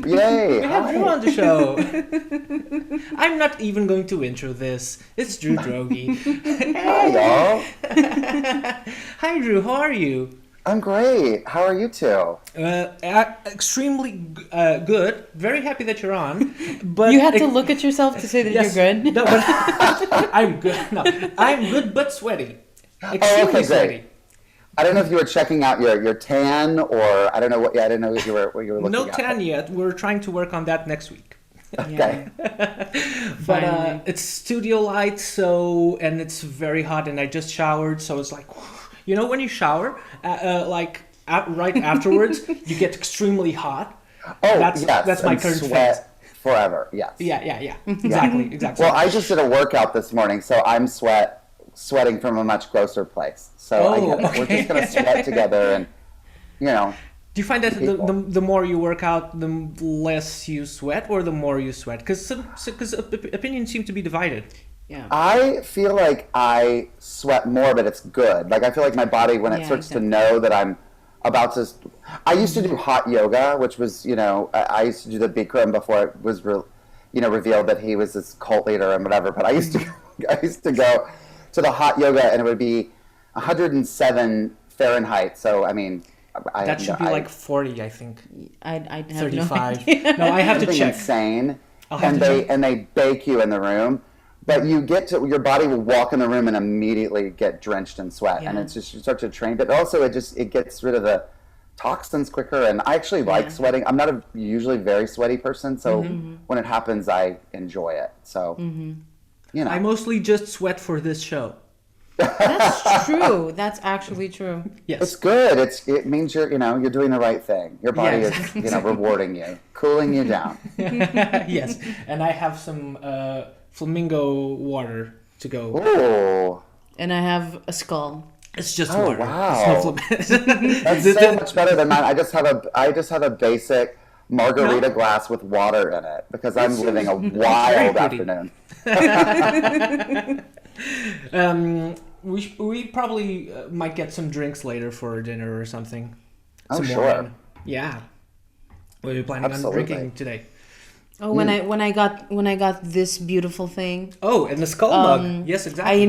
Yay! We have Drew on the show. I'm not even going to intro this. It's Drew Droege. Hi, y'all. Hi, Drew. How are you? I'm great. How are you two? Extremely good. Very happy that you're on. But you had to look at yourself to say that yes, you're good. No, but I'm good. No, I'm good but sweaty. Extremely sweaty. Great. I don't know if you were checking out your tan or I don't know what. Yeah, I didn't know what you were looking at. No tan yet. We're trying to work on that next week. Okay. But it's studio light, and it's very hot, and I just showered, so it's like, you know, when you shower, right afterwards, you get extremely hot. Oh, that's my current phase. Forever. Yes. Yeah. Exactly. Well, I just did a workout this morning, so I'm sweating from a much grosser place. So we're just gonna sweat together, and you know. Do you find that the more you work out, the less you sweat, or the more you sweat? Because opinions seem to be divided. Yeah. I feel like I sweat more, but it's good. Like I feel like my body, when it starts to know that I'm about to. I used to do hot yoga, which was, I used to do the Bikram before it was, revealed that he was this cult leader and whatever. But I used to go to the hot yoga, and it would be 107 Fahrenheit. So I mean. That should be like 40, I think. I'd have 35. No, I have to check. Insane. And they bake you in the room, but you get to your body will walk in the room and immediately get drenched in sweat, and it's just you start to train. But also it gets rid of the toxins quicker. And I actually like sweating. I'm not a usually very sweaty person, so when it happens, I enjoy it. So I mostly just sweat for this show. That's true. That's actually true. Yes. It's good. It means you're doing the right thing. Your body is rewarding you, cooling you down. Yes. And I have some flamingo water to go. Oh. And I have a skull. It's just water. Wow. That's so much better than mine. I just have a basic margarita glass with water in it because I'm living a wild afternoon. We probably might get some drinks later for dinner or something. Oh, sure. Yeah. What are you planning on drinking today? Oh, when I got this beautiful thing. Oh, and the skull mug. Yes, exactly.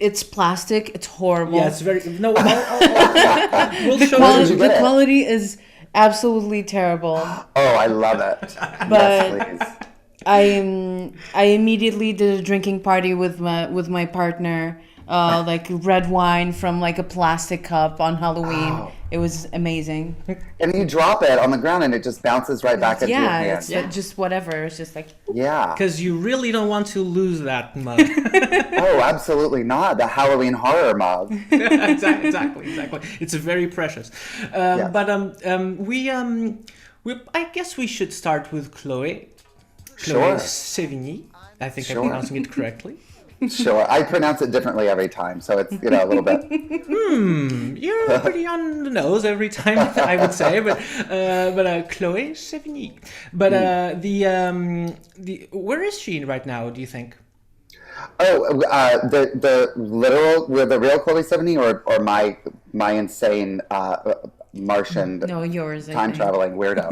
It's plastic. It's horrible. Yeah, it's very. No, we'll show you. The quality is absolutely terrible. Oh, I love it. But yes, please. I immediately did a drinking party with my partner, like red wine from like a plastic cup on Halloween. Oh. It was amazing. And you drop it on the ground and it just bounces right back into your hand. Yeah, it's just whatever. It's just like because you really don't want to lose that mug. Oh, absolutely not. The Halloween horror mug. Exactly. It's very precious. But I guess we should start with Chloe Sevigny. I think I'm pronouncing it correctly. Sure. I pronounce it differently every time, so it's, a little bit. You're pretty on the nose every time, I would say, but Chloe Sevigny. But where is she right now, do you think? Oh, the real Chloe Sevigny or my insane Martian yours time traveling weirdo?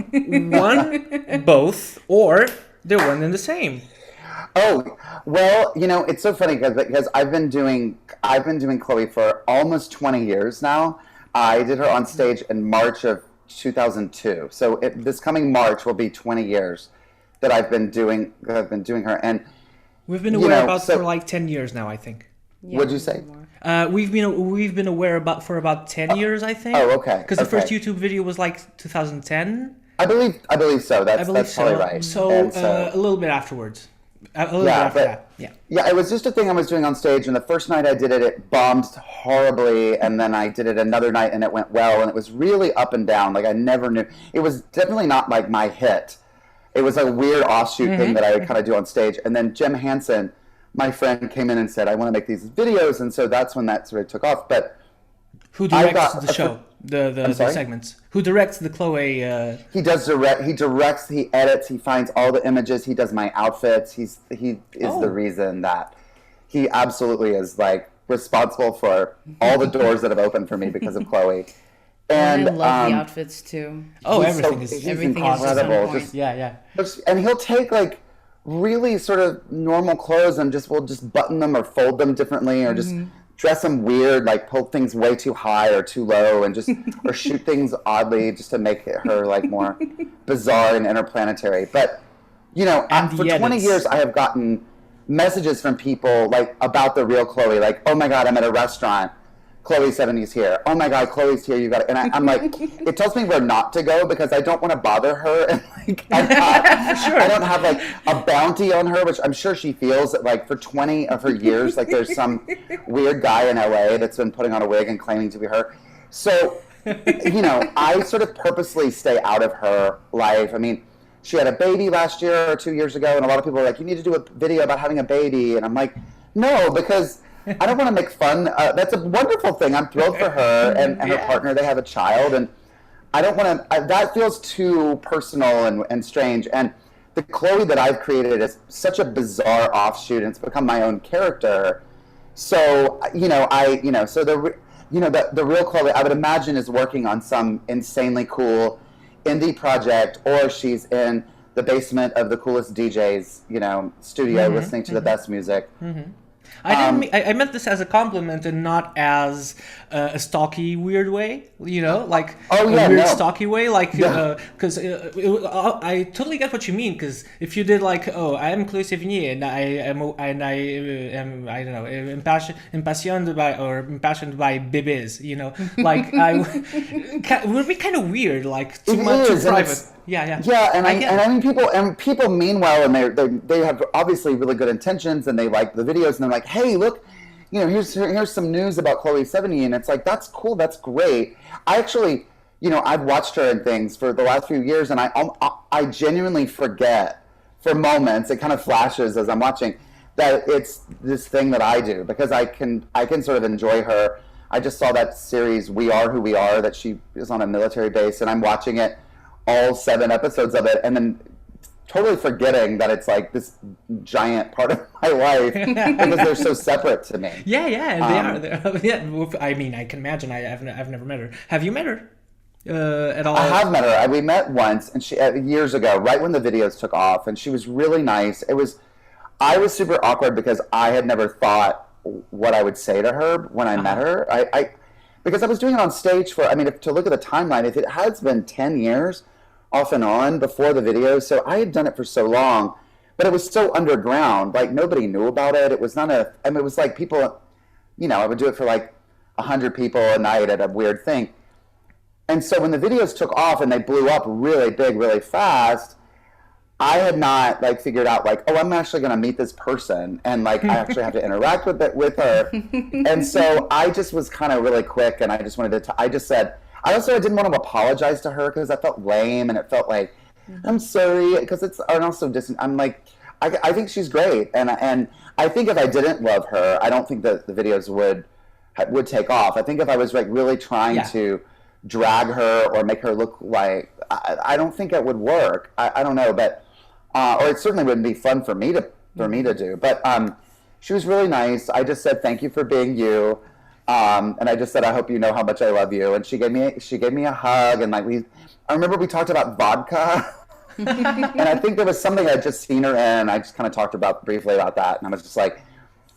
One, both, or they're one and the same. Oh, well, it's so funny because I've been doing Chloe for almost 20 years now. I did her on stage in March of 2002. So this coming March will be 20 years that I've been doing her, and we've been aware for like 10 years now, I think. Yeah, what'd you say? We've been aware for about 10 years, I think. Oh, okay. Because the first YouTube video was like 2010. I believe so. That's probably right. So a little bit afterwards. A little bit after that. Yeah, it was just a thing I was doing on stage, and the first night I did it, it bombed horribly, and then I did it another night, and it went well, and it was really up and down. Like I never knew. It was definitely not like my hit. It was a weird offshoot thing that I would kind of do on stage, and then Jim Hansen, my friend, came in and said, "I want to make these videos," and so that's when that sort of took off. But who directs the show? The segments. Who directs the Chloe? He does direct. He directs. He edits. He finds all the images. He does my outfits. He is the reason that he absolutely is like responsible for all the doors that have opened for me because of Chloe. And I love the outfits too. Oh, he's everything he's is everything is just on incredible. point. Just, yeah. and he'll take like really sort of normal clothes and we'll just button them or fold them differently or just dress them weird, like pull things way too high or too low and just or shoot things oddly just to make her like more bizarre and interplanetary. But you know, for 20 years I have gotten messages from people like about the real Chloe, like, oh my God, I'm at a restaurant. Chloe Sevigny's here. Oh my God, Chloe's here. You got it. And I'm like, it tells me where not to go because I don't want to bother her. And like, I don't have like a bounty on her, which I'm sure she feels that like for 20 of her years, like there's some weird guy in LA that's been putting on a wig and claiming to be her. So, you know, I sort of purposely stay out of her life. I mean, she had a baby last year or 2 years ago, and a lot of people were like, you need to do a video about having a baby. And I'm like, no, because I don't want to make fun. That's a wonderful thing. I'm thrilled for her and her partner. They have a child, and I don't want to. That feels too personal and strange. And the Chloe that I've created is such a bizarre offshoot, and it's become my own character. So so the real Chloe I would imagine is working on some insanely cool indie project, or she's in the basement of the coolest DJ's studio listening to the best music. I meant this as a compliment and not as a stalky weird way, like weird stalky way, like because I totally get what you mean. Because if you did like, oh, I am Chloe Sevigny and I am I don't know impassioned by bébés, like it would be kind of weird, like too much too private. Yeah, and people mean well, and they have obviously really good intentions, and they like the videos, and they're like, hey, look, here's some news about Chloe Sevigny, and it's like, that's cool, that's great. I actually, I've watched her in things for the last few years, and I genuinely forget for moments, it kind of flashes as I'm watching, that it's this thing that I do, because I can sort of enjoy her. I just saw that series, We Are Who We Are, that she is on a military base, and I'm watching it, all 7 episodes of it, and then totally forgetting that it's like this giant part of my life because they're so separate to me. Yeah, they are. Yeah, I mean, I can imagine. I've never met her. Have you met her at all? I have met her. We met once, and she years ago, right when the videos took off, and she was really nice. I was super awkward because I had never thought what I would say to her when I met her. Because I was doing it on stage to look at the timeline, if it has been 10 years off and on before the videos, so I had done it for so long, but it was so underground, like nobody knew about it. It was not it was like people, I would do it for like 100 people a night at a weird thing. And so when the videos took off and they blew up really big, really fast, I had not like figured out like, oh, I'm actually going to meet this person, and like I actually have to interact with her. And so I just was kind of really quick, and I just wanted to. I just said. I didn't want to apologize to her because I felt lame, and it felt like I'm sorry because it's also distant. I'm like, I think she's great, and I think if I didn't love her, I don't think that the videos would take off. I think if I was like really trying to drag her or make her look like, I don't think it would work. I don't know, but or it certainly wouldn't be fun for me to do. But she was really nice. I just said thank you for being you. And I just said, I hope you know how much I love you. And she gave me a hug, and like I remember we talked about vodka, and I think there was something I'd just seen her in. I just kind of talked briefly about that, and I was just like,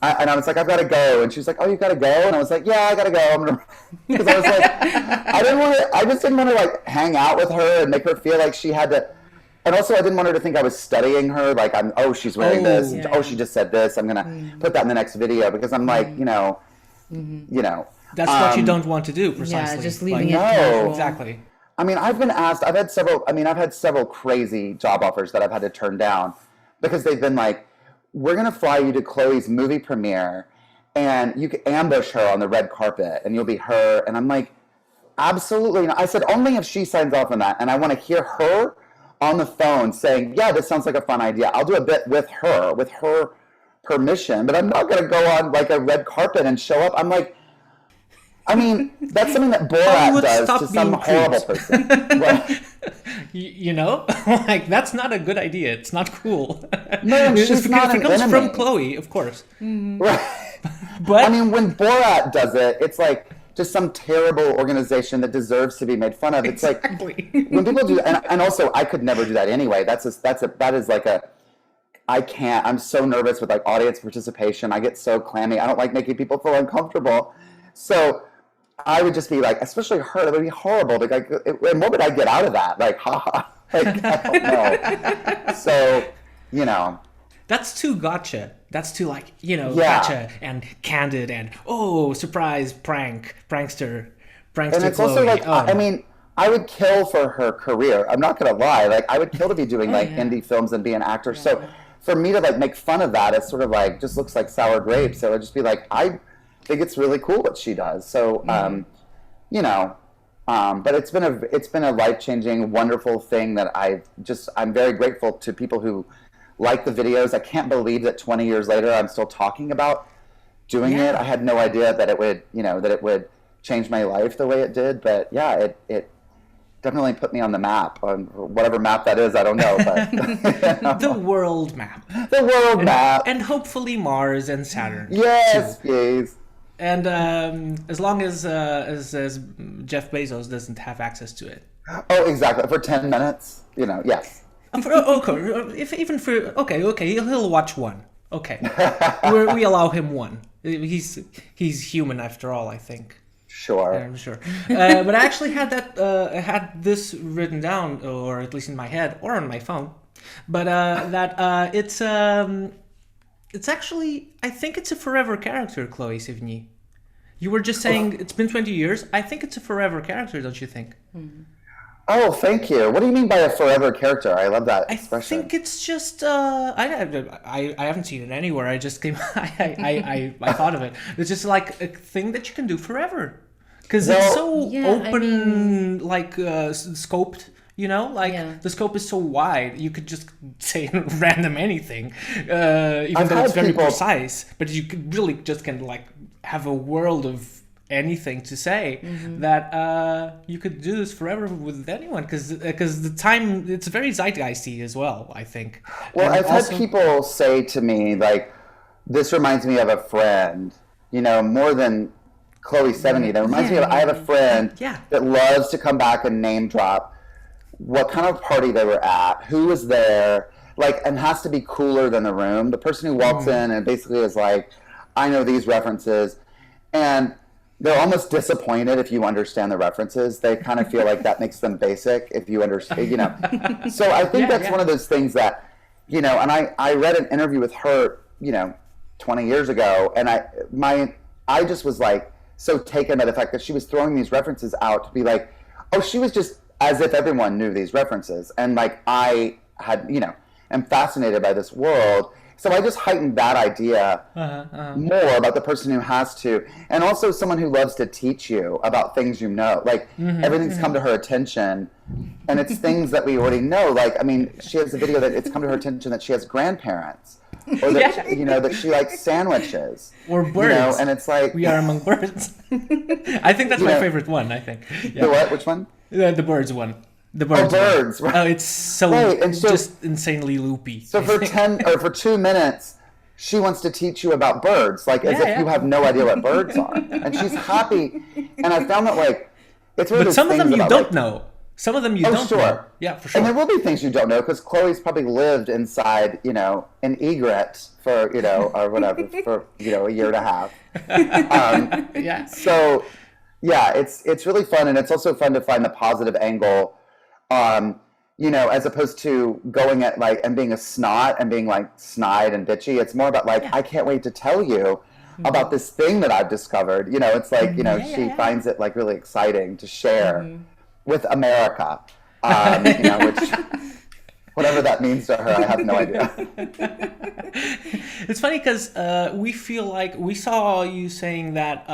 I've got to go, and she was like, oh, you got to go, and I was like, yeah, I got to go, because I was like, I just didn't want to like hang out with her and make her feel like she had to. And also, I didn't want her to think I was studying her, like she's wearing this, she just said this, I'm gonna put that in the next video, because I'm like, that's what you don't want to do, precisely. Yeah, just leaving it casual. Exactly. I mean, I've been asked, I've had several crazy job offers that I've had to turn down because they've been like, we're going to fly you to Chloe's movie premiere and you can ambush her on the red carpet and you'll be her. And I'm like, absolutely not. I said, only if she signs off on that. And I want to hear her on the phone saying, yeah, this sounds like a fun idea. I'll do a bit with her permission, but I'm not going to go on like a red carpet and show up. I'm like, I mean, that's something that Borat does to some horrible person. Like that's not a good idea. It's not cool. No, she's not an enemy. It comes from Chloe, of course. Right. But I mean, when Borat does it, it's like just some terrible organization that deserves to be made fun of. It's like when people do, and also I could never do that anyway. That is like a, I can't. I'm so nervous with like audience participation. I get so clammy. I don't like making people feel uncomfortable. So I would just be like, especially her, that would be horrible. Like, and what would I get out of that? Like, haha. Like, I don't know. So, you know. That's too gotcha. That's too like, you know, gotcha and candid and, oh, surprise, prankster And it's Chloe. also like, I mean, I would kill for her career. I'm not going to lie. Like, I would kill to be doing indie films and be an actor. Yeah. So for me to like make fun of that, it's sort of like, just looks like sour grapes. So I'd just be like, I think it's really cool what she does. So, you know, but it's been a life-changing, wonderful thing that I'm very grateful to people who like the videos. I can't believe that 20 years later I'm still talking about doing it. I had no idea that it would change my life the way it did. But yeah, it definitely put me on the map, on whatever map that is. I don't know, but the world map. The world map, and hopefully Mars and Saturn. Yes, please. And as long as Jeff Bezos doesn't have access to it. Oh, exactly. For 10 minutes, you know. Yes. He'll watch one. Okay, we allow him one. He's human after all, I think. Sure. Yeah, I'm sure. But I actually had this written down, or at least in my head, or on my phone. But it's actually, I think it's a forever character, Chloe Sevigny. You were just saying it's been 20 years. I think it's a forever character, don't you think? Mm-hmm. Oh, thank you. What do you mean by a forever character? I love that expression. I think it's just I haven't seen it anywhere. I just came I thought of it. It's just like a thing that you can do forever, because it's so open, scoped. You know, the scope is so wide. You could just say random anything, even though it's very precise. But you could really just can like have a world of anything to say that you could do this forever with anyone, because the time, it's very zeitgeisty as well, I think. Well, I've had people say to me, like, this reminds me of a friend, you know, more than Chloe Sevigny. That reminds me of, I have a friend that loves to come back and name drop what kind of party they were at, who was there, like, and has to be cooler than the room. The person who walks in and basically is like, I know these references, and they're almost disappointed if you understand the references. They kind of feel like that makes them basic if you understand, you know. So I think that's one of those things that, you know, and I read an interview with her, you know, 20 years ago, and I just was like so taken by the fact that she was throwing these references out to be like, oh, she was just as if everyone knew these references. And like I had, you know, am fascinated by this world. So I just heightened that idea more about the person who has to, and also someone who loves to teach you about things you know. Like everything's come to her attention, and it's things that we already know. Like, I mean, she has a video that it's come to her attention that she has grandparents, or that you know that she likes sandwiches or birds. You know, and it's like we are among birds. I think that's my favorite one. I think the what? Which one? The birds one. The birds. Oh, birds! Right. Oh, it's so, and so just insanely loopy. So for 2 minutes, she wants to teach you about birds, like as if you have no idea what birds are, and she's happy. And I found that like it's one of those some of them you don't like, know. Some of them you don't know. Yeah, for sure. And there will be things you don't know because Chloe's probably lived inside, you know, an egret for, you know, or whatever for, you know, a year and a half. So yeah, it's really fun, and it's also fun to find the positive angle. You know, as opposed to going at like and being a snot and being like snide and bitchy. It's more about like, I can't wait to tell you about this thing that I've discovered. You know, it's like, you know, she finds it like really exciting to share with America. You know, which whatever that means to her, I have no idea. It's funny because we feel like we saw you saying that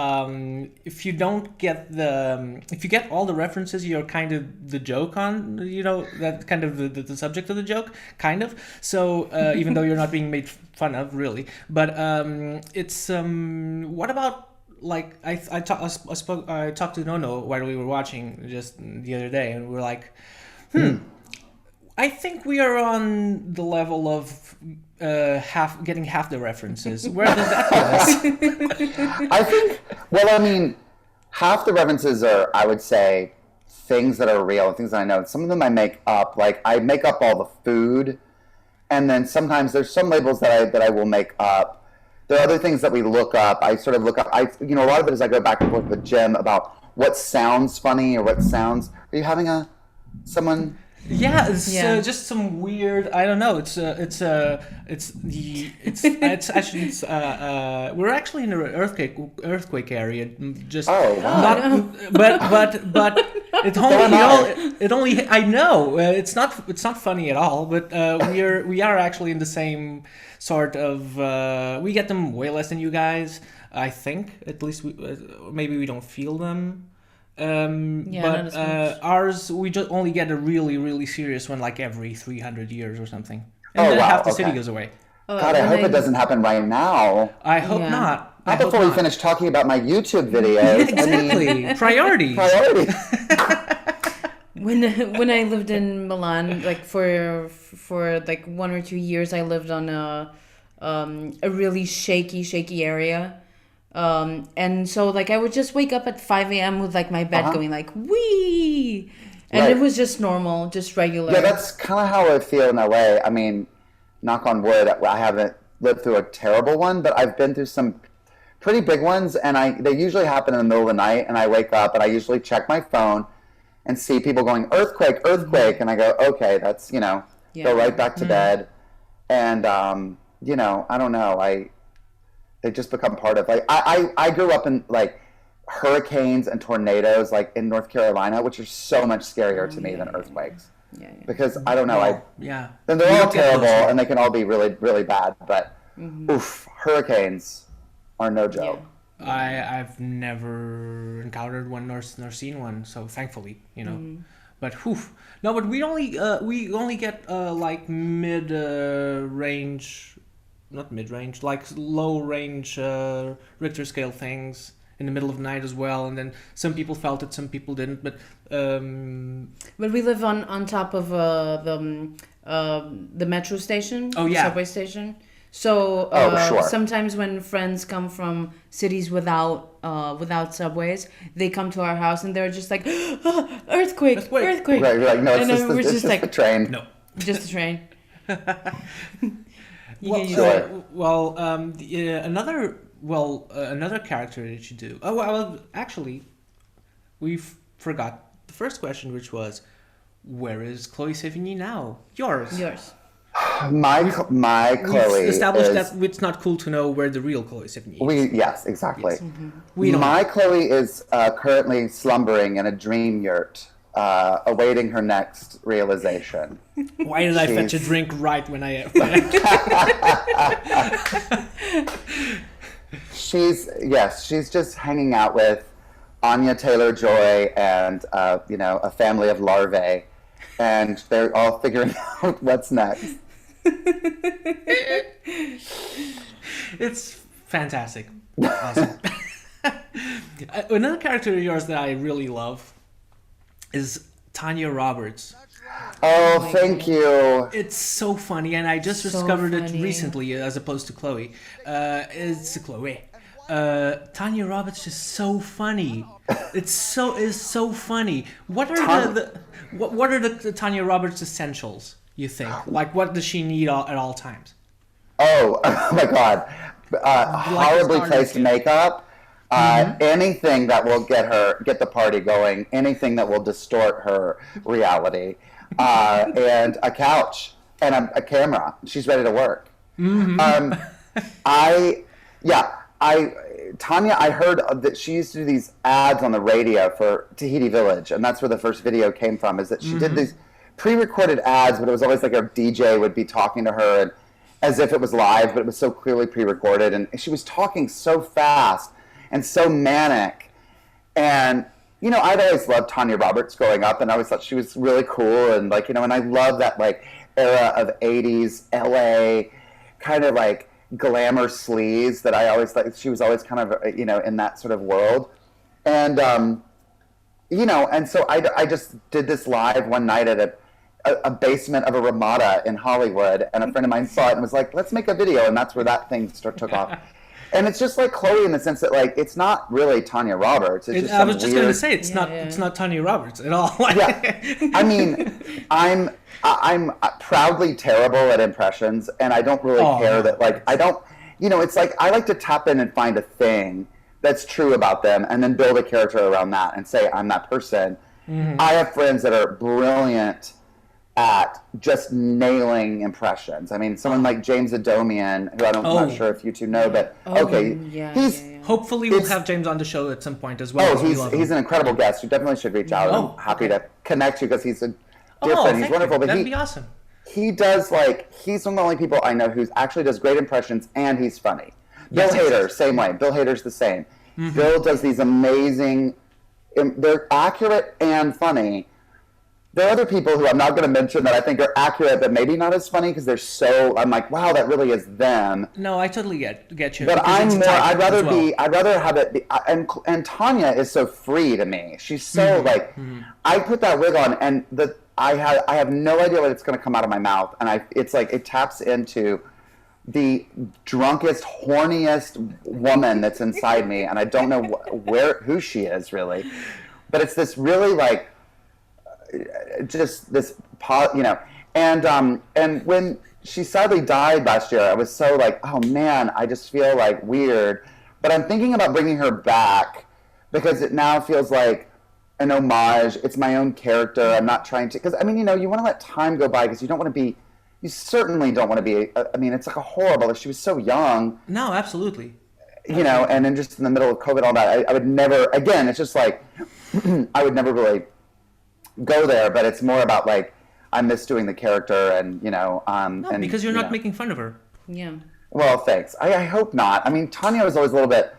if you don't get if you get all the references, you're kind of the joke on, you know, that kind of the subject of the joke, kind of. So even though you're not being made fun of, really, but it's what about like I talked to Nônô while we were watching just the other day, and we were like, I think we are on the level of getting half the references. Where does that put us? I think, well, I mean, half the references are, I would say, things that are real, things that I know. Some of them I make up. Like, I make up all the food, and then sometimes there's some labels that I will make up. There are other things that we look up. I sort of look up. A lot of it is I go back and forth with Jim about what sounds funny or what sounds. Are you having someone? Yeah, it's just some weird. I don't know. We're actually in an earthquake area. Just oh wow! But it only. I know it's not funny at all. But we are actually in the same sort of. We get them way less than you guys. I think at least maybe we don't feel them. But ours, we just only get a really, really serious one like every 300 years or something. And then half the city goes away. God, I hope it doesn't happen right now. I hope not. Not before we finish talking about my YouTube videos. Exactly. Priorities. When I lived in Milan, like for like 1 or 2 years, I lived on a really shaky area. And so like I would just wake up at 5 a.m. with like my bed going like wee, and it was just normal, just regular. Yeah, that's kind of how I feel in LA. I mean, knock on wood, I haven't lived through a terrible one, but I've been through some pretty big ones, and they usually happen in the middle of the night, and I wake up and I usually check my phone and see people going earthquake, and I go, okay, that's go right back to bed, and I don't know, they just become part of, like, I grew up in, like, hurricanes and tornadoes, like, in North Carolina, which are so much scarier to me than earthquakes. Yeah. Because, I don't know, and they're all terrible, and they can all be really, really bad, but, hurricanes are no joke. Yeah. I've never encountered one nor seen one, so thankfully, But but we only get like mid-range. Not mid-range, like low-range Richter scale things in the middle of the night as well, and then some people felt it, some people didn't. But we live on top of the metro station, subway station. So sometimes when friends come from cities without subways, they come to our house and they're just like, earthquake. Right, you're like, no, it's just like a train. No, just a train. Another character that you do. Oh, well, actually, we forgot the first question, which was, where is Chloe Sevigny now? Yours. My Chloe. We've established that it's not cool to know where the real Chloe Sevigny is. Yes, exactly. Yes. Mm-hmm. My Chloe is currently slumbering in a dream yurt, awaiting her next realization. Why did I fetch a drink right when I She's just hanging out with Anya Taylor-Joy and a family of larvae, and they're all figuring out what's next. It's fantastic. Awesome. Another character of yours that I really love is Tanya Roberts. Oh, thank you. It's so funny, and I just discovered it recently, as opposed to Chloe. It's Chloe. Tanya Roberts is so funny. Is so funny. What are the Tanya Roberts essentials, you think? Like, what does she need at all times? Oh my God. Horribly placed makeup. Anything that will get the party going, anything that will distort her reality, and a couch and a camera. She's ready to work. Tanya, I heard that she used to do these ads on the radio for Tahiti Village, and that's where the first video came from, is that she did these pre-recorded ads, but it was always like a DJ would be talking to her, and as if it was live, but it was so clearly pre-recorded, and she was talking so fast and so manic. And, I'd always loved Tanya Roberts growing up, and I always thought she was really cool, and and I love that era of 80s LA kind of glamour sleaze that I always thought. She was always kind of, in that sort of world. And, and so I just did this live one night at a basement of a Ramada in Hollywood, and a friend of mine saw it and was like, let's make a video, and that's where that thing took off. And it's just like Chloe in the sense that like it's not really Tanya Roberts. It's just I was just going to weird... say it's not Tanya Roberts at all. Yeah, I mean, I'm proudly terrible at impressions, and I don't really care that like I don't. You know, it's like I like to tap in and find a thing that's true about them, and then build a character around that, and say I'm that person. Mm-hmm. I have friends that are brilliant at just nailing impressions. I mean, someone like James Adomian, who I'm not sure if you two know, but Hopefully we'll have James on the show at some point as well. He's an incredible guest. You definitely should reach out. I'm happy to connect you because he's different. He's wonderful. But that'd be awesome. He does he's one of the only people I know who actually does great impressions and he's funny. Bill Hader, same way. Bill Hader's the same. Mm-hmm. Bill does these amazing, they're accurate and funny. There are other people who I'm not going to mention that I think are accurate, but maybe not as funny because they're so. I'm like, wow, that really is them. No, I totally get you. But I'd rather have it be. And Tanya is so free to me. She's so I put that wig on, and I have no idea what it's going to come out of my mouth, and it's like it taps into the drunkest, horniest woman that's inside me, and I don't know who she is really, but it's this really like. Just this, and when she sadly died last year, I was so like, oh man, I just feel like weird. But I'm thinking about bringing her back because it now feels like an homage. It's my own character. I'm not trying to, because I mean, you want to let time go by because you certainly don't want to be. I mean, it's like a horrible. She was so young. No, absolutely. And then just in the middle of COVID, all that, I would never. Again, it's just like I would never really go there, but it's more about like I miss doing the character, and because you're not making fun of her. Yeah. Well, thanks. I hope not. I mean, Tanya was always a little bit,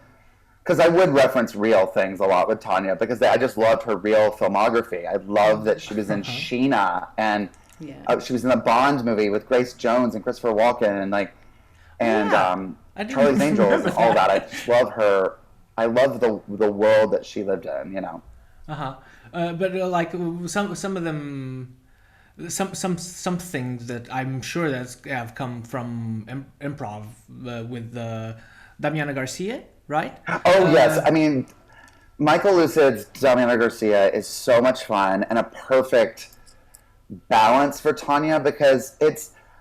because I would reference real things a lot with Tanya because I just loved her real filmography. I love that she was in Sheena, and she was in the Bond movie with Grace Jones and Christopher Walken, and Charlie's Angels and all that. I just love her. I love the world that she lived in. But like some of them, some things that I'm sure that have come from improv with Damiana Garcia, right? Oh yes, I mean, Michael Lucid's Damiana Garcia is so much fun and a perfect balance for Tanya because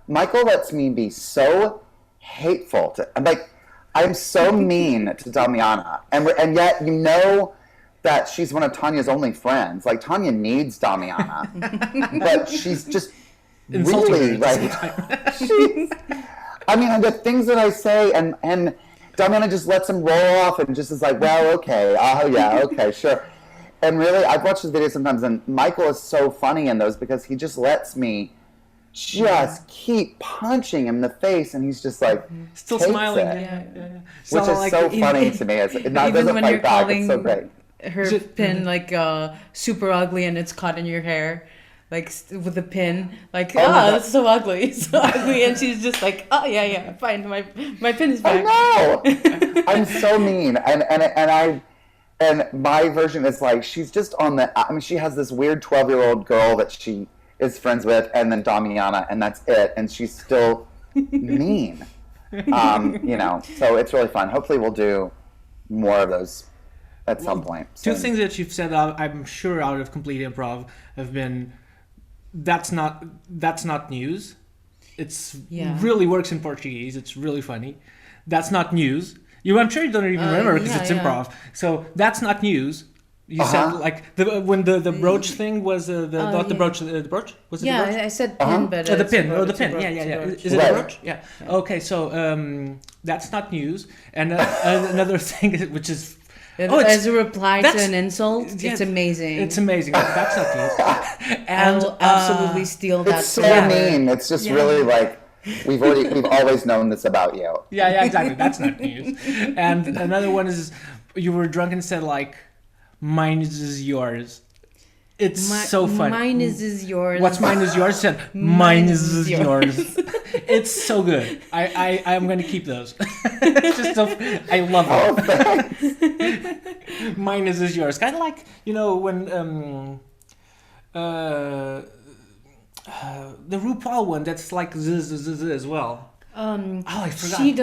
Michael lets me be so hateful to, like, I'm so mean to Damiana, and yet that she's one of Tanya's only friends. Like, Tanya needs Damiana. But she's just really, like... I mean, the things that I say, and Damiana just lets them roll off and just is like, well, okay, oh, yeah, okay, sure. And really, I've watched his videos sometimes, and Michael is so funny in those because he just lets me just keep punching him in the face, and he's just like... Still smiling. Which is so funny to me. It doesn't fight back. It's so great. Her pin like super ugly and it's caught in your hair like with a pin like that's so ugly, and she's just like, oh yeah fine, my pin is back. I know. I'm so mean, and my version is like she's just on the, I mean, she has this weird 12-year-old girl that she is friends with, and then Damiana, and that's it, and she's still mean. So it's really fun. Hopefully we'll do more of those at some point. Two things that you've said, I'm sure, out of complete improv have been, that's not news. It's really works in Portuguese. It's really funny. That's not news. I'm sure you don't even remember because it's improv. So that's not news. You said like when the brooch thing was the brooch. The brooch was it? Yeah, the brooch? I said pin, but the pin. The pin. Yeah. Is it a brooch? Yeah. Okay, so that's not news. And another thing which is. As a reply to an insult, it's amazing. It's amazing. That's not news. And I'll absolutely steal that. It's so mean. It's just really like we've always known this about you. Yeah, exactly. That's not news. And another one is you were drunk and said like, "Mine is yours." It's so funny. Mine is yours. What's mine is yours? Said mine is yours. It's so good. I'm going to keep those. It's just so, I love it. Mine is yours. Kind of like, when the RuPaul one, that's like z as well. I forgot. She had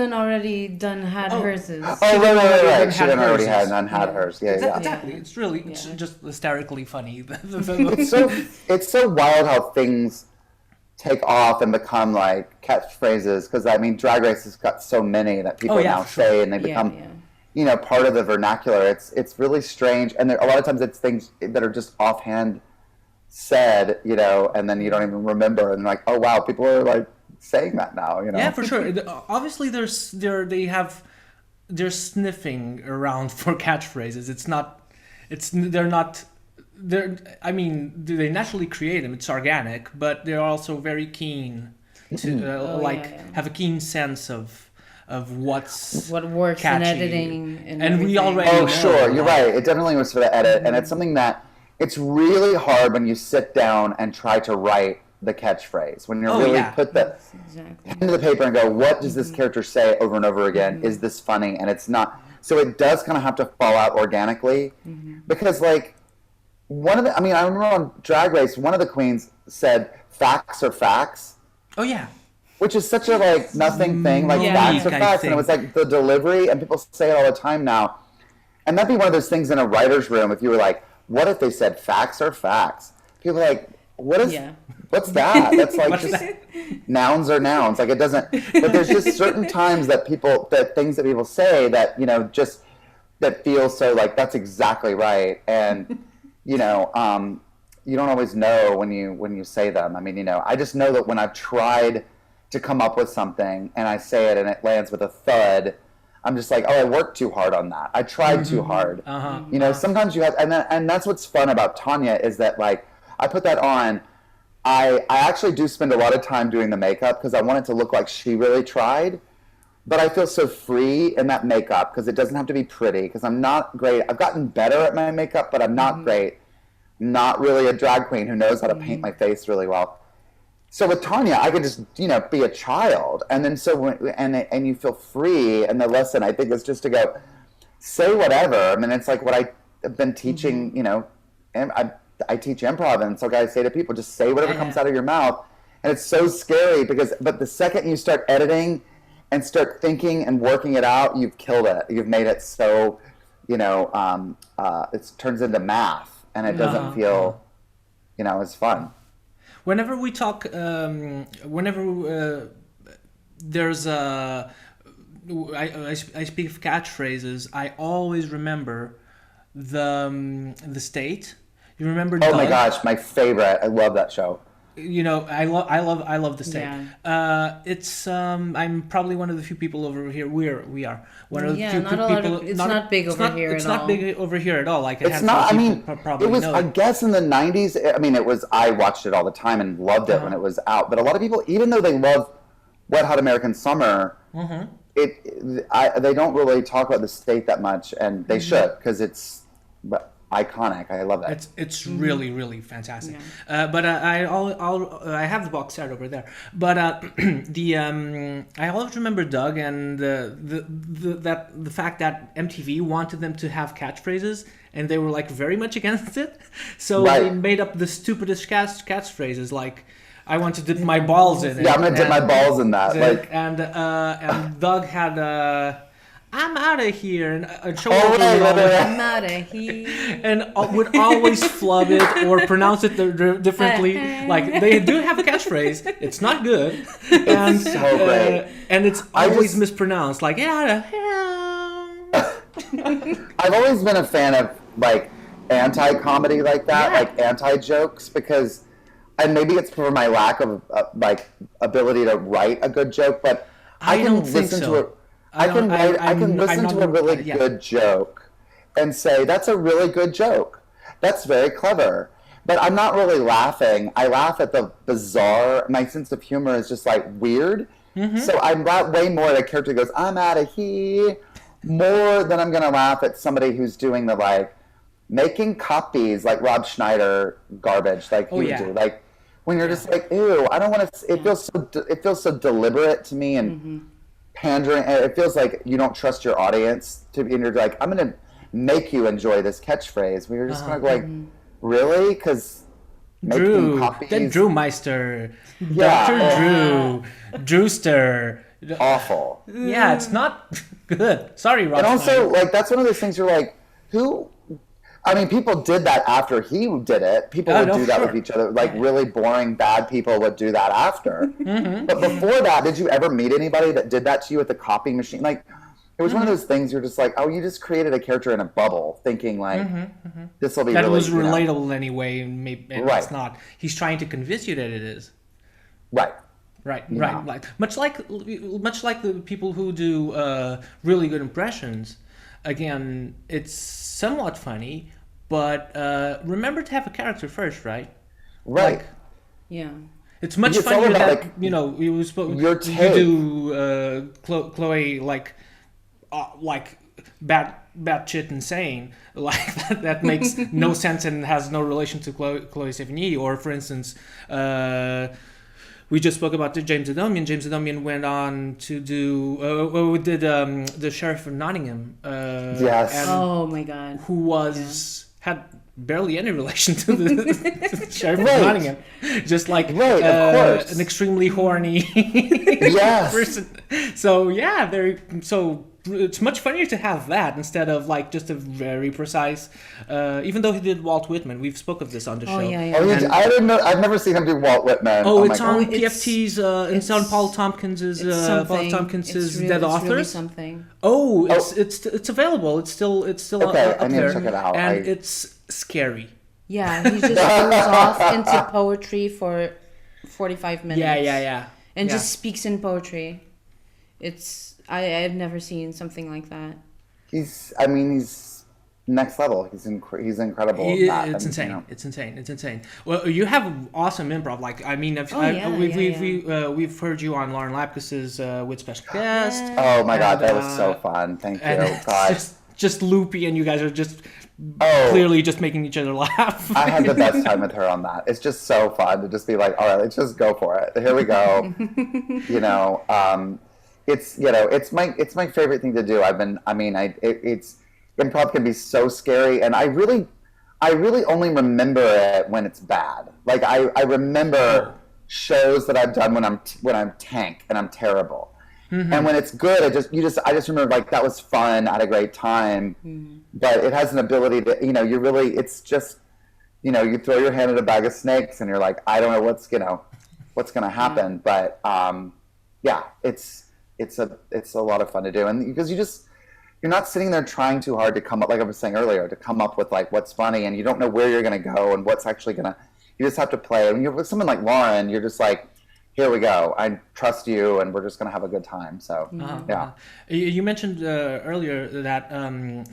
hers. Oh, right. She done already hers. had hers. Yeah, Exactly. It's really it's just hysterically funny. It's so wild how things take off and become like catchphrases, because I mean Drag Race has got so many that people now say, and they become part of the vernacular. It's really strange, and a lot of times it's things that are just offhand said, and then you don't even remember, and like, oh wow, people are like saying that now, Yeah, for sure. Obviously they're sniffing around for catchphrases. They naturally create them. It's organic, but they're also very keen to have a keen sense of what works catchy. in editing and we already Oh, know, sure, you're right. It definitely was for the edit, and it's something that it's really hard when you sit down and try to write the catchphrase. When you put the pen to the paper and go, what does this character say over and over again? Is this funny? And it's not. So it does kind of have to fall out organically, because like I remember on Drag Race, one of the queens said, "Facts are facts." Oh yeah. Which is such a like nothing thing, like facts are facts, and it was like the delivery, and people say it all the time now. And that'd be one of those things in a writer's room if you were like, what if they said facts are facts? People are like, what's that? That's like nouns are nouns. Like it doesn't, but there's just certain times that things that people say that, just that feel so like that's exactly right. And, you don't always know when you say them. I mean, I just know that when I've tried to come up with something and I say it and it lands with a thud, I'm just like, oh, I worked too hard on that. I tried too hard. Sometimes you have, and that's what's fun about Tanya is that like, I put that on. I actually do spend a lot of time doing the makeup because I want it to look like she really tried. But I feel so free in that makeup because it doesn't have to be pretty, because I'm not great. I've gotten better at my makeup, but I'm not great. Not really a drag queen who knows how to paint my face really well. So with Tanya, I could just, be a child. And then and you feel free. And the lesson, I think, is just to go, say whatever. I mean, it's like what I've been teaching, and I teach improv, and it's like I say to people, just say whatever comes out of your mouth. And it's so scary but the second you start editing and start thinking and working it out, you've killed it. You've made it so, it turns into math, and it doesn't feel, as fun. Whenever we talk, there's I speak of catchphrases, I always remember the state. You remember? Oh my gosh, my favorite! I love that show. I love the state. Yeah. It's I'm probably one of the few people over here. We are one of the few not people. It's not big over here. It's not big over here at all. Like it's not. I mean, probably it was. know I guess in the '90s. I mean, it was. I watched it all the time and loved it when it was out. But a lot of people, even though they love Wet Hot American Summer, they don't really talk about the state that much, and they should, because it's iconic. I love that. It's really, really fantastic. But I have the box set over there. But I always remember Doug and the fact that MTV wanted them to have catchphrases, and they were like very much against it. So they made up the stupidest catchphrases, like, I want to dip my balls in it. Yeah, I'm gonna dip my balls in that. And Doug had I'm out of here, and show I'm out of here, and would always flub it or pronounce it differently. Like, they do have a catchphrase. It's not good. It's so great. And it's always mispronounced. Like, out of here. I've always been a fan of like anti-comedy like that, like anti-jokes, because, and maybe it's for my lack of like ability to write a good joke, but I can listen to it. I can listen to a really good joke and say, that's a really good joke. That's very clever. But I'm not really laughing. I laugh at the bizarre. My sense of humor is just like weird. So I'm way more at a character who goes, I'm out of here, more than I'm going to laugh at somebody who's doing the like making copies like Rob Schneider garbage like you do. Like when you're just like, ew, I don't want to. It feels so deliberate to me and pandering. It feels like you don't trust your audience and you're like, I'm going to make you enjoy this catchphrase. We're just going to go like, really? Because Drew Meister, Dr. Drew, Drewster, awful. Yeah, it's not good. Sorry, Rob. And also, like, that's one of those things you're like, who? I mean, people did that after he did it. People would do that with each other. Like, really boring, bad people would do that after. But before that, did you ever meet anybody that did that to you at the copy machine? Like, it was one of those things you're just like, oh, you just created a character in a bubble, thinking, like, this will be that really... was relatable anyway, and maybe it's not. He's trying to convince you that it is. Right. Right. Like much like the people who do really good impressions. Again, it's somewhat funny, but remember to have a character first, right? Right. Like, yeah. It's much funnier that, like, you do Chloe like bad shit insane, like that makes no sense and has no relation to Chloe Sevigny. Or for instance, we just spoke about James Adomian. James Adomian went on to do did the Sheriff of Nottingham. Yes. Oh my God. Who had barely any relation to the Sheriff of Nottingham. Just like of course. an extremely horny person. So yeah, it's much funnier to have that instead of like just a very precise. Even though he did Walt Whitman, we've spoke of this on the show. Yeah. I didn't know. I've never seen him do Walt Whitman. It's on PFT's. It's on Paul Tompkins's. Paul Tompkins's Dead Authors. Really something. It's available. It's still okay. up I need there, to check it out. And it's scary. Yeah, he just goes off into poetry for 45 minutes. Yeah. And just speaks in poetry. I've never seen something like that. He's next level. He's incredible. It's insane. It's insane. Well, you have awesome improv. Like, I mean, we've heard you on Lauren Lapkus's with special guest. Oh my God, that was so fun. Thank you. God. Just loopy, and you guys are just clearly just making each other laugh. I had the best time with her on that. It's just so fun to just be like, all right, let's just go for it. Here we go. It's my favorite thing to do. It's improv can be so scary, and I really only remember it when it's bad. Like I remember shows that I've done when I'm tank and I'm terrible. And when it's good, I just remember like that was fun, I had a great time. But it has an ability to, it's just, you throw your hand in a bag of snakes and you're like, I don't know what's gonna happen. But it's a lot of fun to do, and because you're not sitting there trying too hard to come up, like I was saying earlier, to come up with like what's funny, and you don't know where you're gonna go and what's actually gonna. You just have to play. And you're with someone like Lauren, you're just like, here we go. I trust you, and we're just gonna have a good time. So yeah. You mentioned earlier that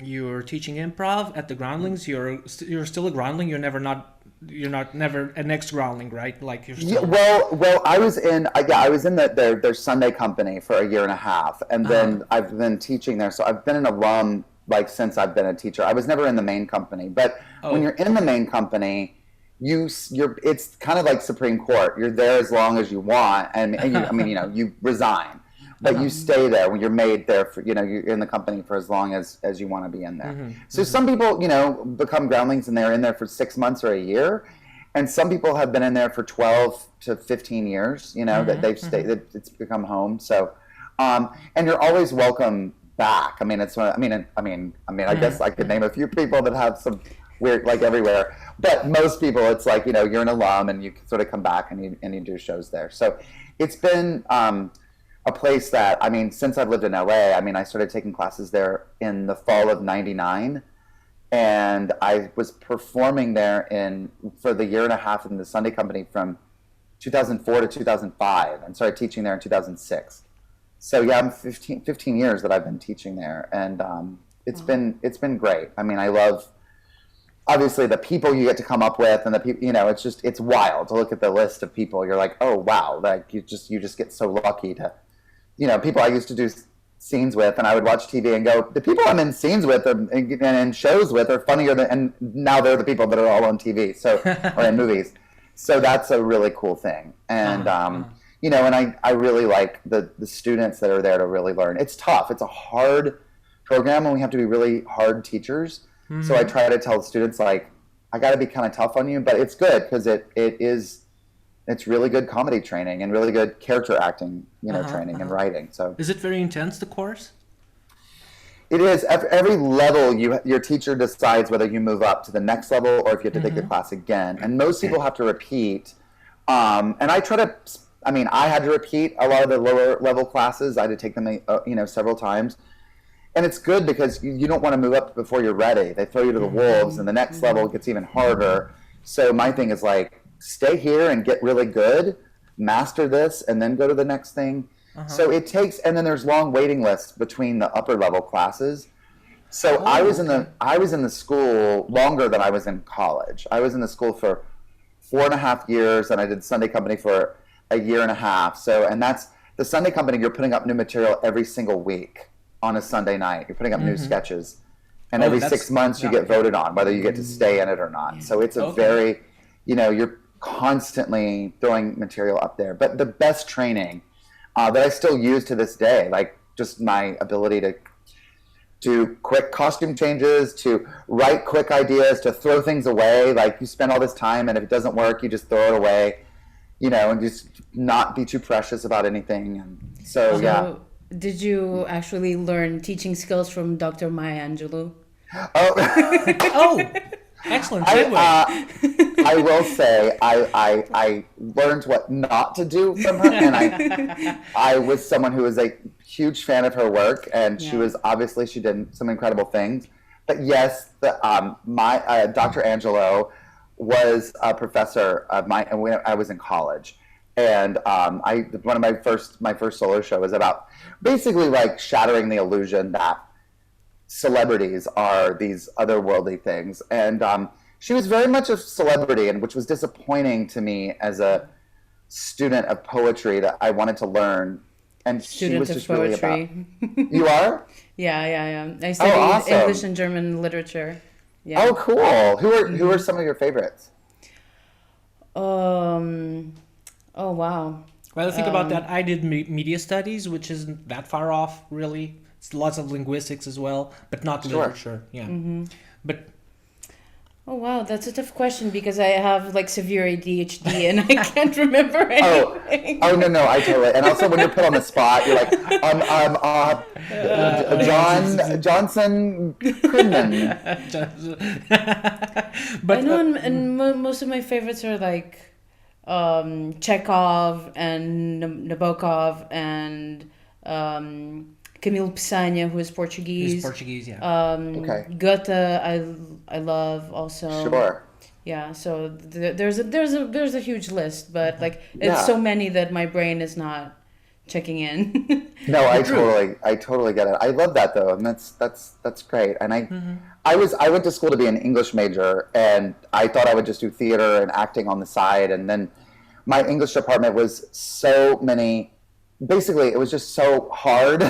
you're teaching improv at the Groundlings. You're still a Groundling. You're never an ex-Groundling, right? Like you're still... Well, I was in their Sunday company for a year and a half, and then I've been teaching there. So I've been an alum like since I've been a teacher. I was never in the main company, but when you're in the main company, it's kind of like Supreme Court. You're there as long as you want, and you resign, but you stay there when you're made there for, you're in the company for as long as you want to be in there. So some people, become Groundlings and they're in there for 6 months or a year. And some people have been in there for 12 to 15 years, that they've stayed, that it's become home. So, and you're always welcome back. I guess I could name a few people that have some weird, like everywhere, but most people it's like, you're an alum and you sort of come back and you do shows there. So it's been, a place that, since I've lived in LA, I started taking classes there in the fall of '99, and I was performing there for the year and a half in the Sunday company from 2004 to 2005, and started teaching there in 2006. So yeah, I'm 15 years that I've been teaching there, and it's been great. I love, obviously, the people you get to come up with, and the people, it's wild to look at the list of people. You're like, oh wow, like you just get so lucky to. People I used to do scenes with, and I would watch TV and go, the people I'm in scenes with and in shows with are funnier and now they're the people that are all on TV, or in movies. So that's a really cool thing. And, and I really like the students that are there to really learn. It's tough. It's a hard program, and we have to be really hard teachers. So I try to tell the students, like, I got to be kind of tough on you, but it's good because it is, it's really good comedy training and really good character acting, training and writing. So is it very intense, the course? It is. At every level, your teacher decides whether you move up to the next level or if you have to take the class again. And most people have to repeat. And I had to repeat a lot of the lower level classes. I had to take them, several times. And it's good because you don't want to move up before you're ready. They throw you to the wolves, and the next level gets even harder. So my thing is like, stay here and get really good, master this, and then go to the next thing. So it takes, and then there's long waiting lists between the upper level classes. So I was in the school longer than I was in college. I was in the school for 4.5 years, and I did Sunday company for a year and a half. So, and that's the Sunday company. You're putting up new material every single week on a Sunday night. You're putting up new sketches, and every 6 months you get voted on whether you get to stay in it or not. So it's a very, you're constantly throwing material up there. But the best training that I still use to this day, like just my ability to do quick costume changes, to write quick ideas, to throw things away. Like you spend all this time, and if it doesn't work, you just throw it away, and just not be too precious about anything. And so yeah. Did you actually learn teaching skills from Dr. Maya Angelou? Oh, excellent segue. I will say I learned what not to do from her, and I was someone who was a huge fan of her work, and she did some incredible things. But yes, my Dr. Angelou was a professor of mine when I was in college, and one of my first solo show was about basically like shattering the illusion that celebrities are these otherworldly things, and she was very much a celebrity, and which was disappointing to me as a student of poetry that I wanted to learn. And she was just really about. You are? Yeah. I studied awesome. English and German literature. Yeah. Oh, cool. Who are some of your favorites? Oh wow. Well, think about that. I did media studies, which isn't that far off, really. It's lots of linguistics as well, but not literature. Yeah. But oh wow, that's a tough question because I have like severe ADHD and I can't remember anything. No, I totally. And also, when you're put on the spot, you're like, Johnson Quinlan. But I know, and most of my favorites are like Chekhov and Nabokov and Camille Pisania, who is Portuguese. He's Portuguese, yeah. Goethe, I love also. Sure. Yeah, so there's a huge list, but like it's so many that my brain is not checking in. No, I totally get it. I love that though, and that's great. And I went to school to be an English major, and I thought I would just do theater and acting on the side, and then my English department was so many. Basically, it was just so hard,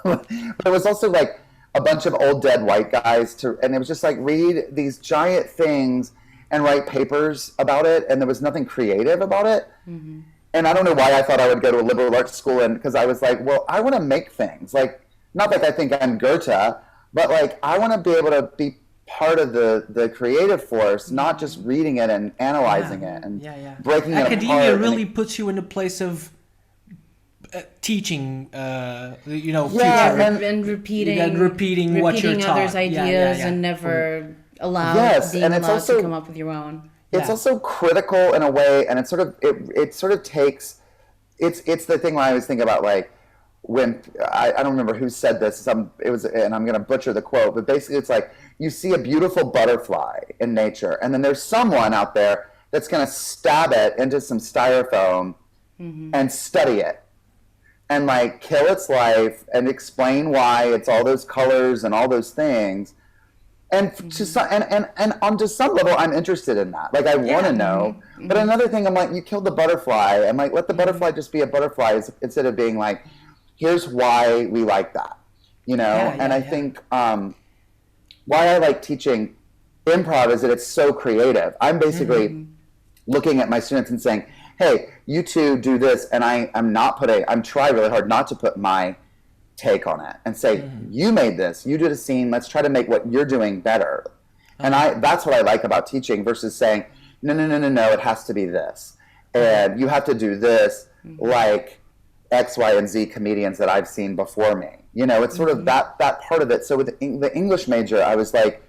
but it was also like a bunch of old dead white guys and it was just like read these giant things and write papers about it, and there was nothing creative about it. And I don't know why I thought I would go to a liberal arts school, and because I was like, well, I want to make things. Like, not that I think I'm Goethe, but like I want to be able to be part of the creative force, not just reading it and analyzing it and breaking it apart. Academia really puts you in a place of teaching, and repeating what you're taught. Others' ideas and never allowed to come up with your own. It's also critical in a way, and it sort of takes. It's the thing when I was thinking about like when I don't remember who said this. And I'm going to butcher the quote, but basically it's like you see a beautiful butterfly in nature, and then there's someone out there that's going to stab it into some styrofoam and study it. And like kill its life and explain why it's all those colors and all those things, and to some level, I'm interested in that. Like I want to know. But another thing, I'm like, you killed the butterfly. I'm like, let the butterfly just be a butterfly instead of being like, here's why we like that, I think why I like teaching improv is that it's so creative. I'm basically looking at my students and saying, hey, you two do this, and I'm trying really hard not to put my take on it and say, you made this, you did a scene, let's try to make what you're doing better. And that's what I like about teaching versus saying, no, it has to be this. and you have to do this like X, Y, and Z comedians that I've seen before me. You know, it's sort of that part of it. So with the English major, I was like,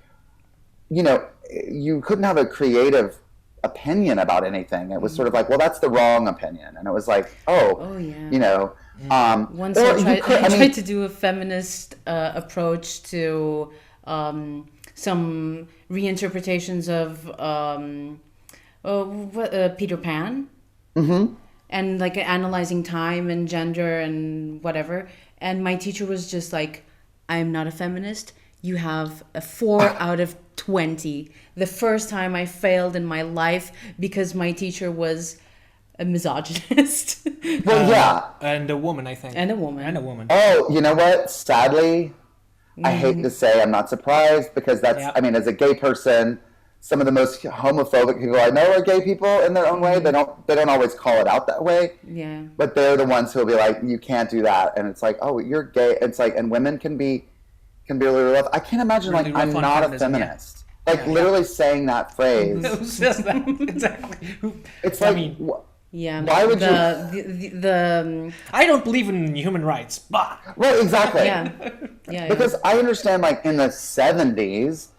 you know, you couldn't have a creative opinion about anything. It was sort of like, well, that's the wrong opinion. And it was like, you know. Once I tried to do a feminist approach to some reinterpretations of Peter Pan. Mm-hmm. And like analyzing time and gender and whatever. And my teacher was just like, I'm not a feminist. You have a 4 out of 20. The first time I failed in my life because my teacher was a misogynist. Well, yeah. And a woman, I think. And a woman. Oh, you know what? Sadly, I hate to say I'm not surprised because that's, I mean, as a gay person, some of the most homophobic people I know are gay people in their own way. They don't always call it out that way. Yeah. But they're the ones who will be like, you can't do that. And it's like, oh, you're gay. It's like, and women can be really rough. I can't imagine really like, I'm not a feminist. Yeah. Like literally saying that phrase. Who says that? Exactly. It's like, I mean, why would you? I don't believe in human rights. Bah. Well, exactly. Yeah. Because I understand like in the 70s,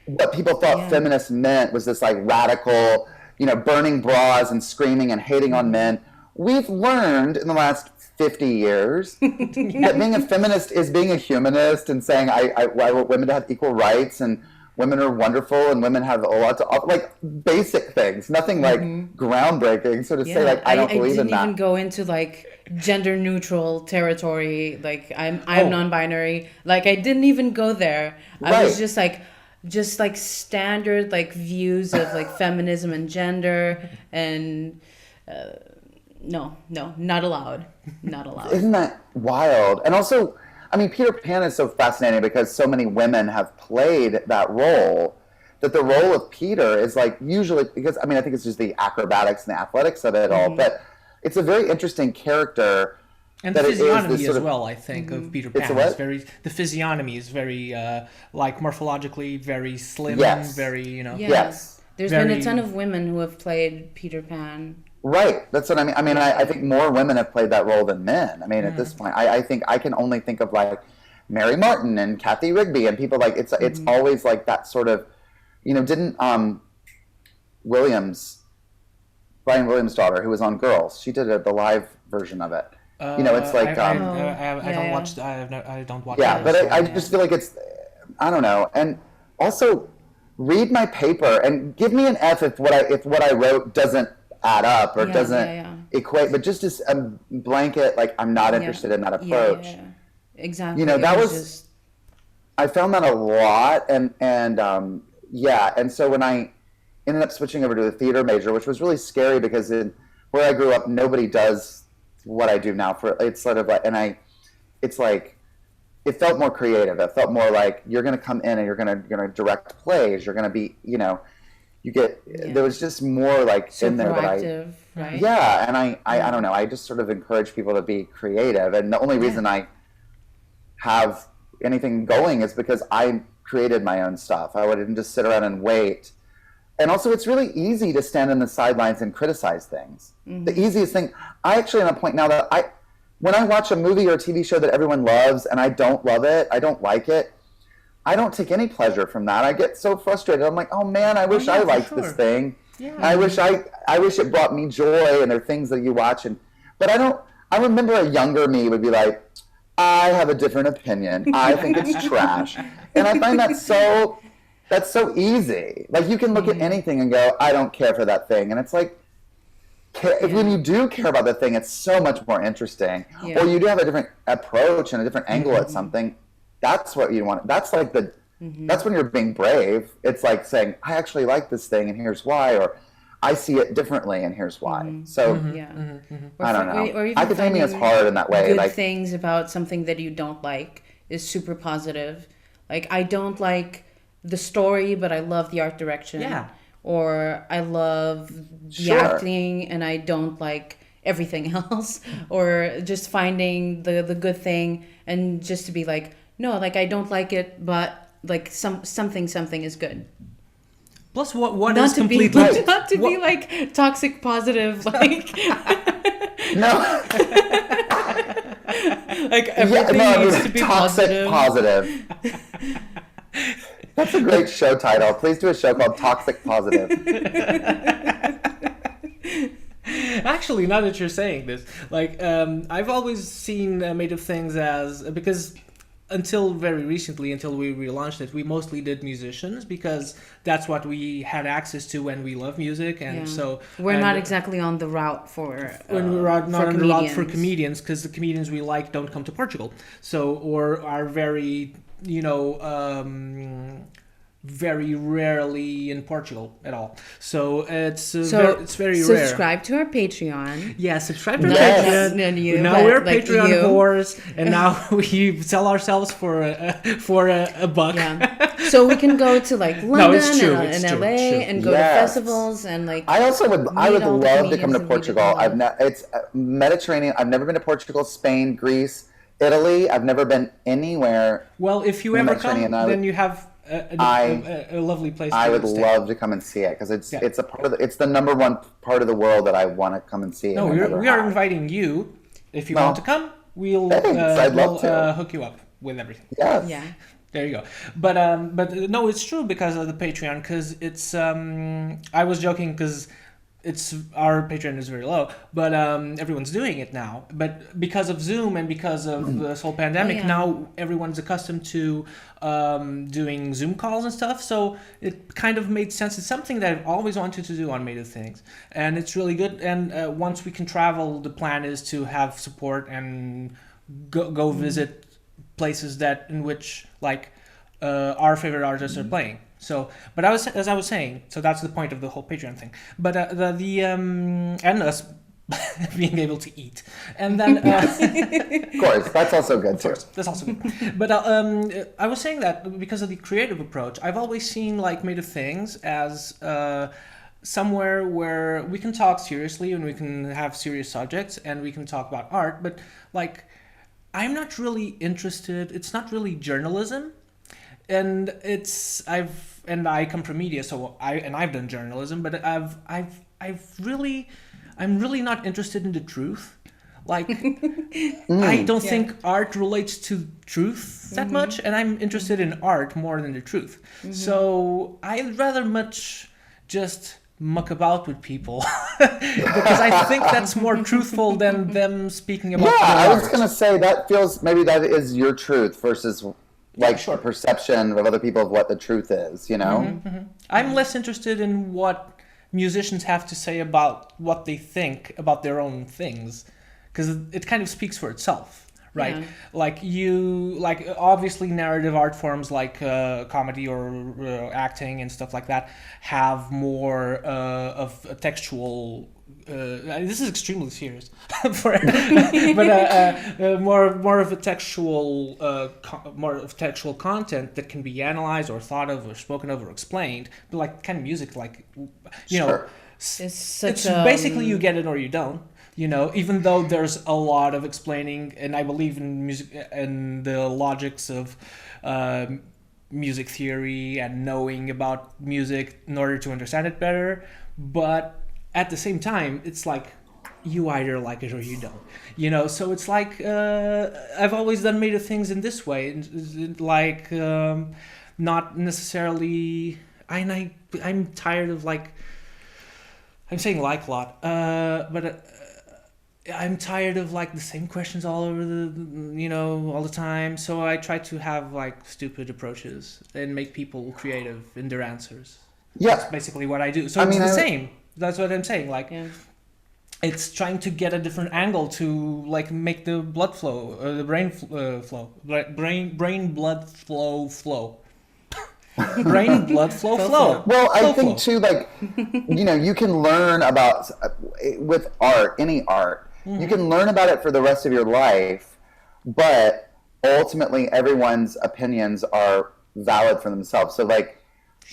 what people thought feminist meant was this like radical, you know, burning bras and screaming and hating on men. We've learned in the last 50 years that being a feminist is being a humanist and saying I want women to have equal rights and women are wonderful and women have a lot to offer, like basic things, nothing like groundbreaking. So to say like I don't believe in that. I didn't even go into like gender neutral territory. Like I'm non-binary. Like I didn't even go there. I was just like standard like views of like feminism and gender and no, not allowed. Isn't that wild? And also, I mean, Peter Pan is so fascinating because so many women have played that role, that the role of Peter is like usually, because I mean, I think it's just the acrobatics and the athletics of it all, but it's a very interesting character. And the physiognomy as well, I think, of Peter Pan is very. The physiognomy is very, like morphologically, very slim, very, you know. Yeah. Yes. There's been a ton of women who have played Peter Pan. Right. That's what I mean. I mean, I think more women have played that role than men. I mean, at this point, I think I can only think of like Mary Martin and Kathy Rigby and people like it's always like that sort of, you know, didn't Brian Williams' daughter who was on Girls, she did the live version of it. You know, it's like I don't watch. I don't watch. Yeah, but I just feel like it's, I don't know. And also, read my paper and give me an F if what I wrote doesn't add up or doesn't equate. But just as a blanket, like I'm not interested in that approach. Yeah. Exactly. You know, that was. I found that a lot, and so when I ended up switching over to the theater major, which was really scary because where I grew up, nobody does what I do now. It's sort of like, it's like, it felt more creative. It felt more like you're going to come in and you're going to direct plays. You're going to be, you know, there was just more like so in there that right? Yeah, and I don't know. I just sort of encourage people to be creative, and the only reason I have anything going is because I created my own stuff. I wouldn't just sit around and wait. And also, it's really easy to stand in the sidelines and criticize things. The easiest thing, I actually am at a point now that when I watch a movie or a TV show that everyone loves and I don't love it, I don't like it, I don't take any pleasure from that. I get so frustrated. I'm like, oh man, I wish I liked this thing. Yeah. I wish it brought me joy, and there are things that you watch but I remember a younger me would be like, I have a different opinion. I think it's trash. And I find that's so easy. Like you can look at anything and go, I don't care for that thing. And it's like, when you do care about the thing, it's so much more interesting. Yeah. Or you do have a different approach and a different angle at something. That's what you want. That's like that's when you're being brave. It's like saying, I actually like this thing and here's why, or I see it differently and here's why. So I don't know. Academia is hard in that way. Good like things about something that you don't like is super positive. Like I don't like the story, but I love the art direction. Yeah. Or I love the acting and I don't like everything else. Or just finding the good thing and just to be like, no, like I don't like it, but like something is good. Plus, what not is to be completely not to be like toxic positive, like No. like everything needs to be toxic positive. That's a great show title. Please do a show called Toxic Positive. Actually, now that you're saying this, like I've always seen Made of Things as, because until very recently, until we relaunched it, we mostly did musicians because that's what we had access to when we love music, and so we're not exactly on the route for when we're not on the route for comedians, because the comedians we like don't come to Portugal, so or are very, you know, very rarely in Portugal at all. So it's very rare. Subscribe to our Patreon. Yeah, subscribe to our Patreon. Now we're Patreon whores, and now we sell ourselves for a buck. Yeah. So we can go to like London and LA and go to festivals and like. I would love to come to Portugal. It's Mediterranean. I've never been to Portugal, Spain, Greece, Italy. I've never been anywhere. Well, if you ever come, then you have a lovely place. I would love to come and see it because it's a part of it's the number one part of the world that I want to come and see. No, we are inviting you. If you want to come, we'll hook you up with everything. Yes. Yeah. There you go. But no, it's true because of the Patreon. Because it's I was joking because it's our Patreon is very low, but everyone's doing it now. But because of Zoom and because of this whole pandemic, now everyone's accustomed to doing Zoom calls and stuff. So it kind of made sense. It's something that I've always wanted to do on Made of Things, and it's really good. And once we can travel, the plan is to have support and go visit places in which like our favorite artists are playing. So, but as I was saying, so that's the point of the whole Patreon thing. But and us being able to eat, and then of course, that's also good too. That's also good. But I was saying that because of the creative approach, I've always seen like Made of Things as somewhere where we can talk seriously and we can have serious subjects and we can talk about art. But like, I'm not really interested. It's not really journalism. And I come from media, so I've done journalism, but I'm really not interested in the truth. Like, I don't think art relates to truth that much, and I'm interested in art more than the truth. So I'd rather much just muck about with people because I think that's more truthful than them speaking about. Yeah, I was gonna say that maybe that is your truth versus. Perception of other people of what the truth is, you know? I'm less interested in what musicians have to say about what they think about their own things, because it kind of speaks for itself, right? Yeah. Like obviously narrative art forms like comedy or acting and stuff like that have more of a textual. This is extremely serious, but more of a textual, more of textual content that can be analyzed or thought of or spoken of or explained. But like kind of music, like you know, it's basically you get it or you don't. You know, even though there's a lot of explaining, and I believe in music and the logics of music theory and knowing about music in order to understand it better, but at the same time, it's like you either like it or you don't, you know. So it's like I've always done Made of Things in this way, like not necessarily. I'm tired of like I'm saying like a lot, but I'm tired of like the same questions all over all the time. So I try to have like stupid approaches and make people creative in their answers. Yeah, that's basically what I do. So it's the same. That's what I'm saying. Like, it's trying to get a different angle to like make the blood flow, the brain flow, brain blood flow. Brain blood flow. Well, I think too, like, you can learn about with art, any art, you can learn about it for the rest of your life, but ultimately everyone's opinions are valid for themselves. So like.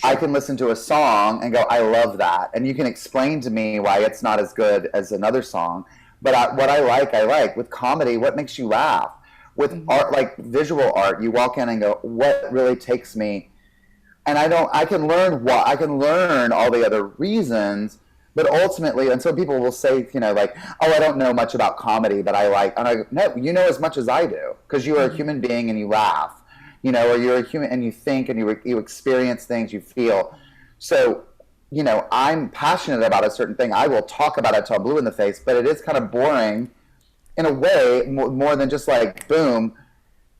I can listen to a song and go, I love that. And you can explain to me why it's not as good as another song. But what I like. With comedy, what makes you laugh? With art, like visual art, you walk in and go, what really takes me And I can learn all the other reasons, but ultimately, and so people will say, like, oh, I don't know much about comedy, but I like, and I go, no, you know as much as I do, because you are a human being and you laugh, or you're a human and you think and you experience things, you feel. So, I'm passionate about a certain thing. I will talk about it till I'm blue in the face, but it is kind of boring in a way, more than just like, boom,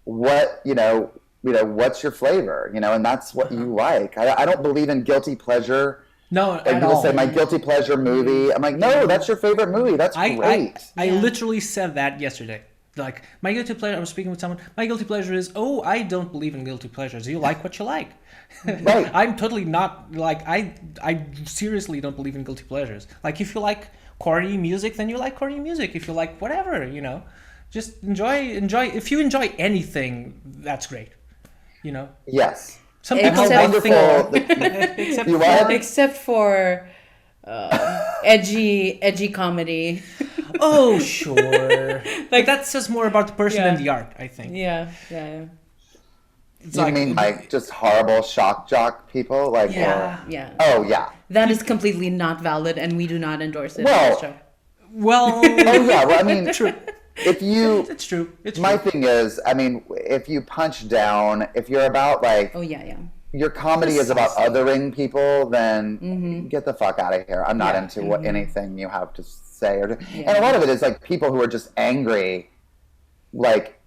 what, what's your flavor, and that's what you like. I don't believe in guilty pleasure. No, like people say my guilty pleasure movie. I'm like, no, that's your favorite movie. That's great. I literally said that yesterday. Like, my guilty pleasure, I was speaking with someone, my guilty pleasure is, I don't believe in guilty pleasures. You like what you like. Right. I'm totally not, like, I seriously don't believe in guilty pleasures. Like, if you like corny music, then you like corny music. If you like whatever, just enjoy. If you enjoy anything, that's great. Yes. Some people might think except for edgy comedy. Oh, sure. Like, that says more about the person than the art, I think. Yeah. You mean like just horrible shock jock people? Like, yeah. Oh, yeah. That is completely not valid, and we do not endorse it. Well, oh yeah. Well, I mean, true. If you, it's true. My thing is, I mean, if you punch down, if you're about like, your comedy is about othering people, then get the fuck out of here. I'm not into anything you have to say or do. And a lot of it is like people who are just angry, like,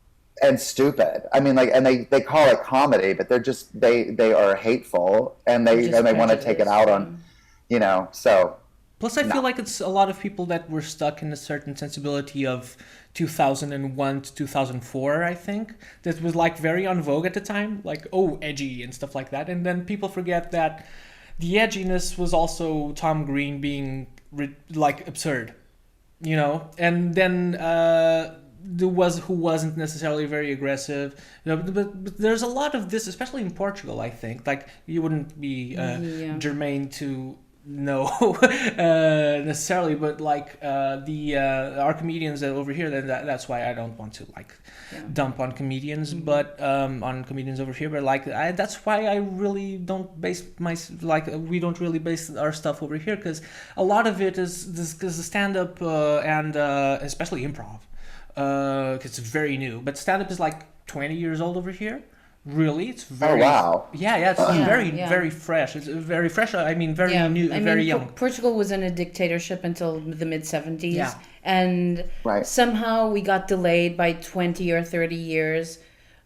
and stupid. I mean, like, and they call it comedy, but they're just they are hateful, and they want to take it out on, so. Plus, I feel like it's a lot of people that were stuck in a certain sensibility of 2001 to 2004, I think. That was, like, very en vogue at the time. Like, edgy and stuff like that. And then people forget that the edginess was also Tom Green being, like, absurd. And then who wasn't necessarily very aggressive. But there's a lot of this, especially in Portugal, I think. Like, you wouldn't be germane to... No, necessarily, but like our comedians over here. That's why I don't want to dump on comedians, but on comedians over here. But like that's why I really don't base we don't really base our stuff over here, because a lot of it is because the stand up and especially improv, because it's very new. But stand up is like 20 years old over here. Really, it's very. Oh wow! Yeah, it's very fresh. It's very fresh. I mean, very new, very young. Portugal was in a dictatorship until the mid 70s, and right. somehow we got delayed by 20 or 30 years.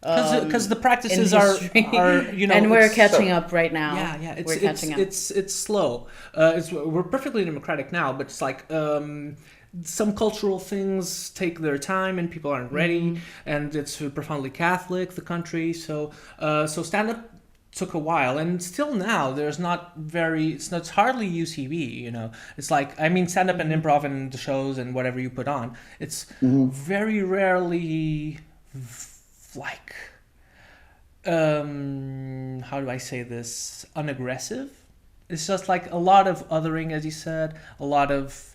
Because the practices are and we're catching up right now. Yeah, we're catching up. It's slow. We're perfectly democratic now, but it's like. Some cultural things take their time and people aren't ready, and it's profoundly Catholic, the country, so stand-up took a while, and still now there's it's hardly UCB, it's like, I mean, stand-up and improv and the shows and whatever you put on, it's very rarely like, how do I say this, unaggressive. It's just like a lot of othering, as you said, a lot of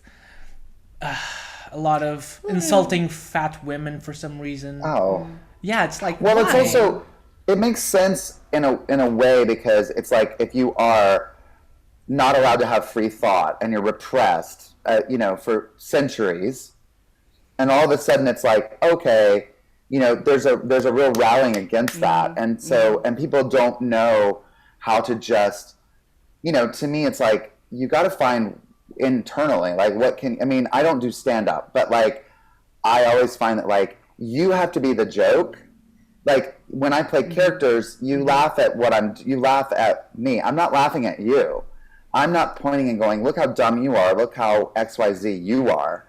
insulting fat women for some reason. Oh. Yeah, it's like, well, why? It's also, it makes sense in a way, because it's like if you are not allowed to have free thought and you're repressed, for centuries, and all of a sudden it's like, okay, there's a real rallying against that, and so and people don't know how to just, to me it's like you got to find internally, like I don't do stand-up, but like I always find that like you have to be the joke. Like when I play characters, you laugh at you laugh at me. I'm not laughing at you. I'm not pointing and going, look how dumb you are, look how XYZ you are.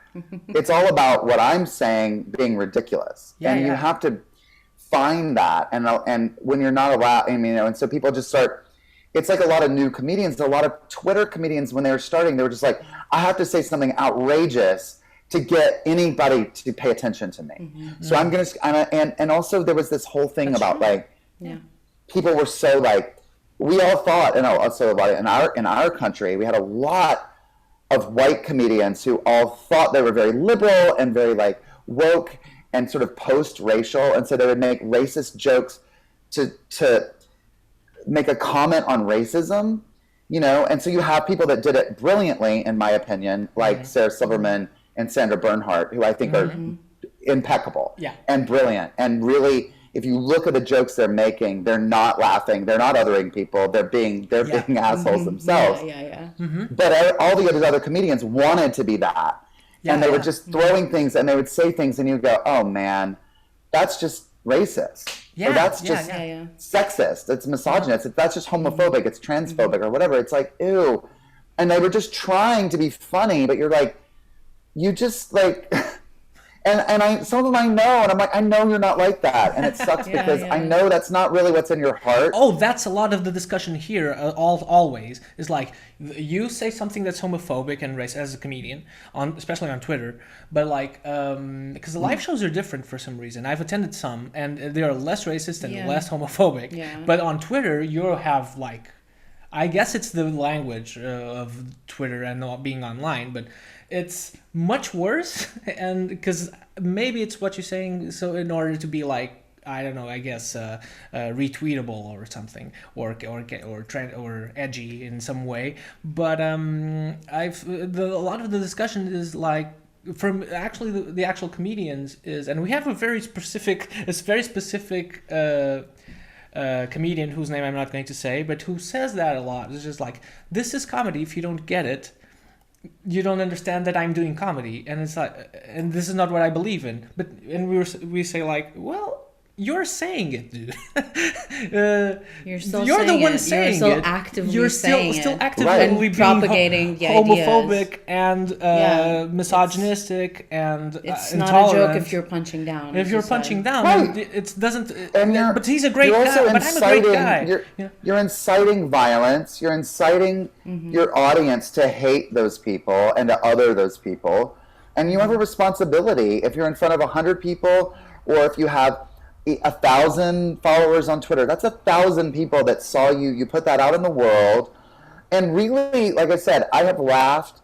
It's all about what I'm saying being ridiculous. You have to find that, and when you're not allowed, and so people just start. It's like a lot of new comedians, a lot of Twitter comedians, when they were starting, they were just like, I have to say something outrageous to get anybody to pay attention to me. So I'm going to, and also there was this whole thing about people were so like, we all thought, and also about it in our country, we had a lot of white comedians who all thought they were very liberal and very like woke and sort of post-racial. And so they would make racist jokes to make a comment on racism, you know, and so you have people that did it brilliantly, in my opinion, like Sarah Silverman and Sandra Bernhardt, who I think are impeccable and brilliant. And really, if you look at the jokes they're making, they're not laughing, they're not othering people, they're being assholes themselves. But all the other comedians wanted to be that. And they were just throwing things, and they would say things, and you'd go, oh man, that's just racist. Or that's just sexist. It's misogynist. That's just homophobic. It's transphobic or whatever. It's like, ew. And they were just trying to be funny, but you're like, you just like, and some of them I know, and I'm like, I know you're not like that. And it sucks because I know that's not really what's in your heart. Oh, that's a lot of the discussion here, always, is like, you say something that's homophobic and racist as a comedian, especially on Twitter, but like, because the live shows are different for some reason. I've attended some, and they are less racist and less homophobic. But on Twitter, you have like, I guess it's the language of Twitter and not being online, but it's much worse. And because maybe it's what you're saying, so in order to be like, I don't know, I guess retweetable or something, or trend or edgy in some way. But a lot of the discussion is like, from actually the actual comedians is, and we have a very specific comedian whose name I'm not going to say, but who says that a lot. It's just like, this is comedy. If you don't get it, you don't understand that I'm doing comedy, and it's like, and this is not what I believe in. But we say like, well, you're saying it, dude. You're the one saying it. You're still actively saying it. Still actively being propagating the homophobic ideas. and misogynistic and it's intolerant. not a joke if you're punching down. If you're punching down, it doesn't. But he's a great you're guy. But I'm a great guy. You're inciting violence. You're inciting your audience to hate those people and to other those people. And you have a responsibility. If you're in front of 100 people, or if you have 1,000 followers on Twitter, that's 1,000 people that saw you. You put that out in the world. And really, like I said, I have laughed.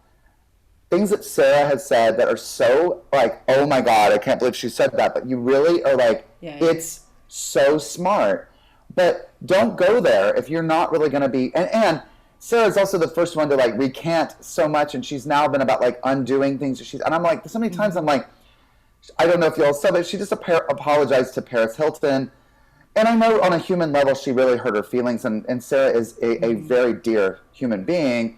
Things that Sarah has said that are so like, oh my God, I can't believe she said that. But you really are like, it's so smart. But don't go there if you're not really going to be. And Sarah's also the first one to like recant so much. And she's now been about like undoing things. And I'm like, so many times I'm like, I don't know if you all saw, but she just apologized to Paris Hilton. And I know on a human level, she really hurt her feelings. And Sarah is a very dear human being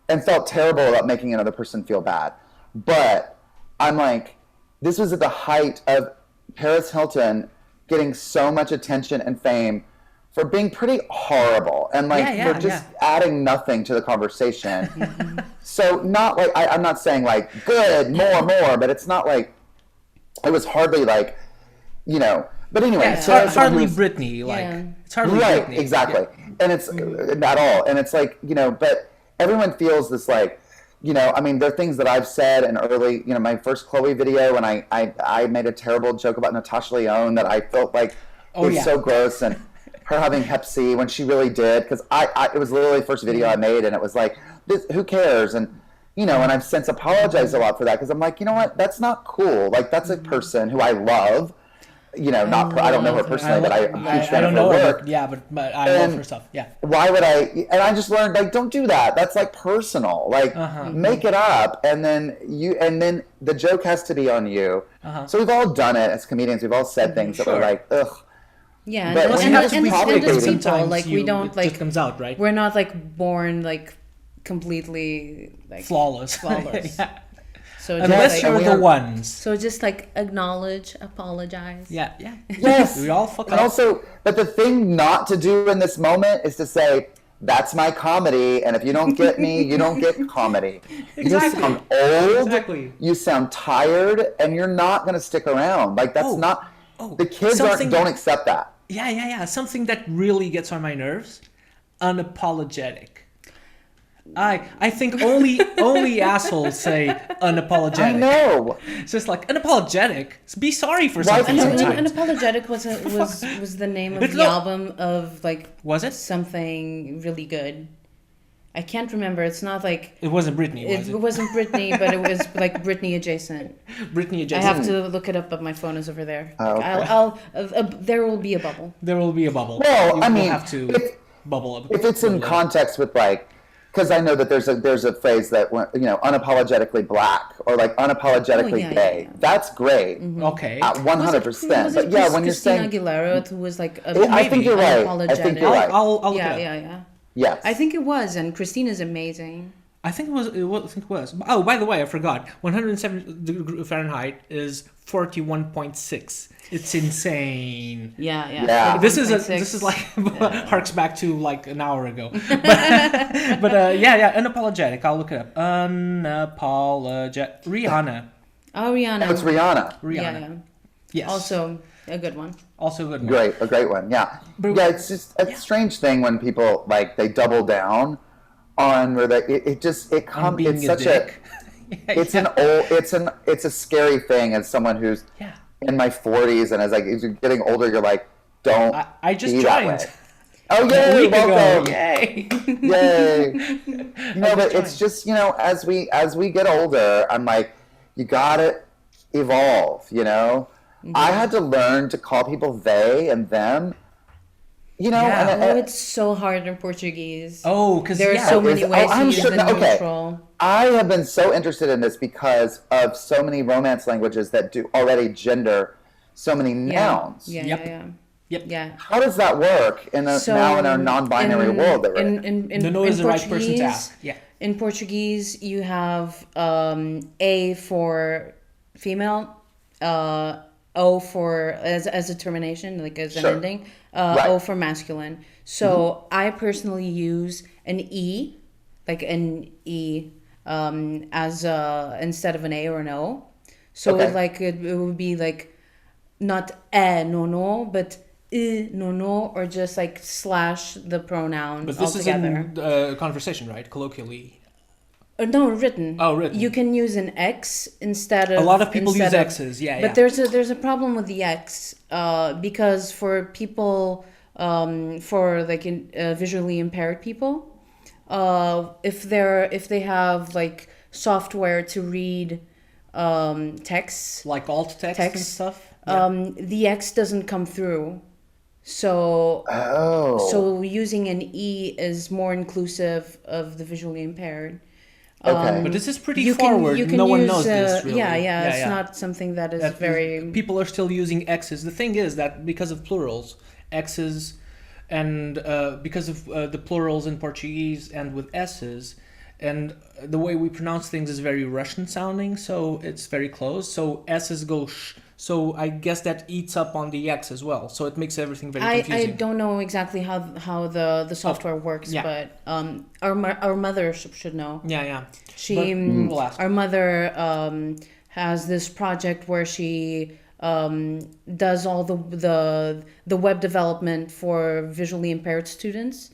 and felt terrible about making another person feel bad. But I'm like, this was at the height of Paris Hilton getting so much attention and fame for being pretty horrible. And like, for just adding nothing to the conversation. So not like, I'm not saying like, good, more, but it's not like, it was hardly like, you know, but anyway. It's hardly Britney, like, it's hardly right, Britney. Exactly. And it's not all. And it's like, you know, but everyone feels this like, you know, I mean, there are things that I've said in early, you know, my first Chloe video, and I made a terrible joke about Natasha Lyonne that I felt like was so gross, and her having Hep C when she really did, because it was literally the first video I made, and it was like, who cares? And you know, and I've since apologized a lot for that, because I'm like, you know what, that's not cool. Like, that's a person who I love. You know, I don't know her personally, but I'm a huge fan of her work. But I love her stuff. Yeah. Why would I? And I just learned, like, don't do that. That's like personal. Like, make it up, and then the joke has to be on you. So we've all done it as comedians. We've all said things that were like, ugh. Yeah, but and as people, like, we don't like. It just comes out, right? We're not like born like completely like flawless. Yeah. So unless you're the ones. So just like acknowledge, apologize. Yeah. Yes. We all fuck up. And also, but the thing not to do in this moment is to say, that's my comedy, and if you don't get me, you don't get comedy. Exactly. You sound old. Exactly. You sound tired, and you're not going to stick around. Like, that's not. The kids don't accept that. Yeah. Something that really gets on my nerves: unapologetic. I think only assholes say unapologetic. I know. It's just like unapologetic. Be sorry for something. Unapologetic was the name of the album of like. Was it something really good? I can't remember. It's not like it wasn't Britney. It wasn't Britney, but it was like Britney adjacent. Britney adjacent. I have to look it up, but my phone is over there. Okay. There will be a bubble. There will be a bubble. Well, I mean, have to. bubble up. If it's in context with like, because I know that there's a phrase that, unapologetically black or like unapologetically gay. Yeah. That's great. Mm-hmm. Okay. 100%. But yeah, when you're saying Aguilera, who was like, I think you're right. I think you're right. I'll look it up. Yes. I think it was, and Christina's amazing. I think it was. Oh, by the way, I forgot. 107 Fahrenheit is 41.6. It's insane. Yeah. This is like harks back to like an hour ago. But unapologetic. I'll look it up. Unapologetic. Rihanna. Oh, Rihanna. Oh, it's Rihanna. Yeah. Yes. Also a good one. Great, a great one. Yeah. But, yeah, it's just a strange thing when people like they double down on where it's such it's a scary thing as someone who's in my 40s, and as you're getting older, you're like, don't. I just be joined. That way. Oh yay! Welcome! Yay! But it's just as we get older, I'm like, you gotta evolve. Mm-hmm. I had to learn to call people they and them. It's so hard in Portuguese. Oh, because there are so many ways to use the neutral. I have been so interested in this because of so many Romance languages that do already gender so many nouns. Yeah. How does that work now in our non-binary world that we're in? Nônô is the right person to ask. Yeah. In Portuguese, you have A for female, O for as a termination, like as an ending. O for masculine. So I personally use an E, like an E, as instead of an A or an O. So it would be like not Nônô, but Nônô, or just like slash the pronoun. But this altogether. is in conversation, right? Colloquially. No, written. Oh, written. You can use an X instead of. A lot of people use X's. But there's a problem with the X because for people for like visually impaired people, if they have like software to read text, like alt text and stuff, the X doesn't come through. So using an E is more inclusive of the visually impaired. But this is pretty forward. No one knows this, really. It's not something that is very... People are still using X's. The thing is that because of plurals, X's, and because of the plurals in Portuguese and with S's, and the way we pronounce things is very Russian sounding, so it's very close. So S's go sh. So I guess that eats up on the X as well. So it makes everything very confusing. I don't know exactly how the software works, but our mother should know. Yeah. We'll ask. Our mother has this project where she does all the web development for visually impaired students,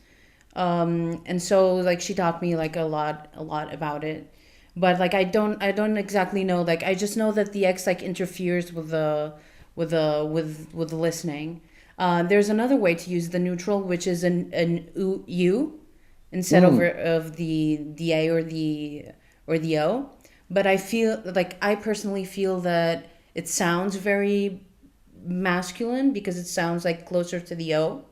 and so like she taught me like a lot about it. But like I don't exactly know. Like I just know that the X like interferes with the listening. There's another way to use the neutral, which is an U instead of the A or the O. But I personally feel that it sounds very masculine because it sounds like closer to the O.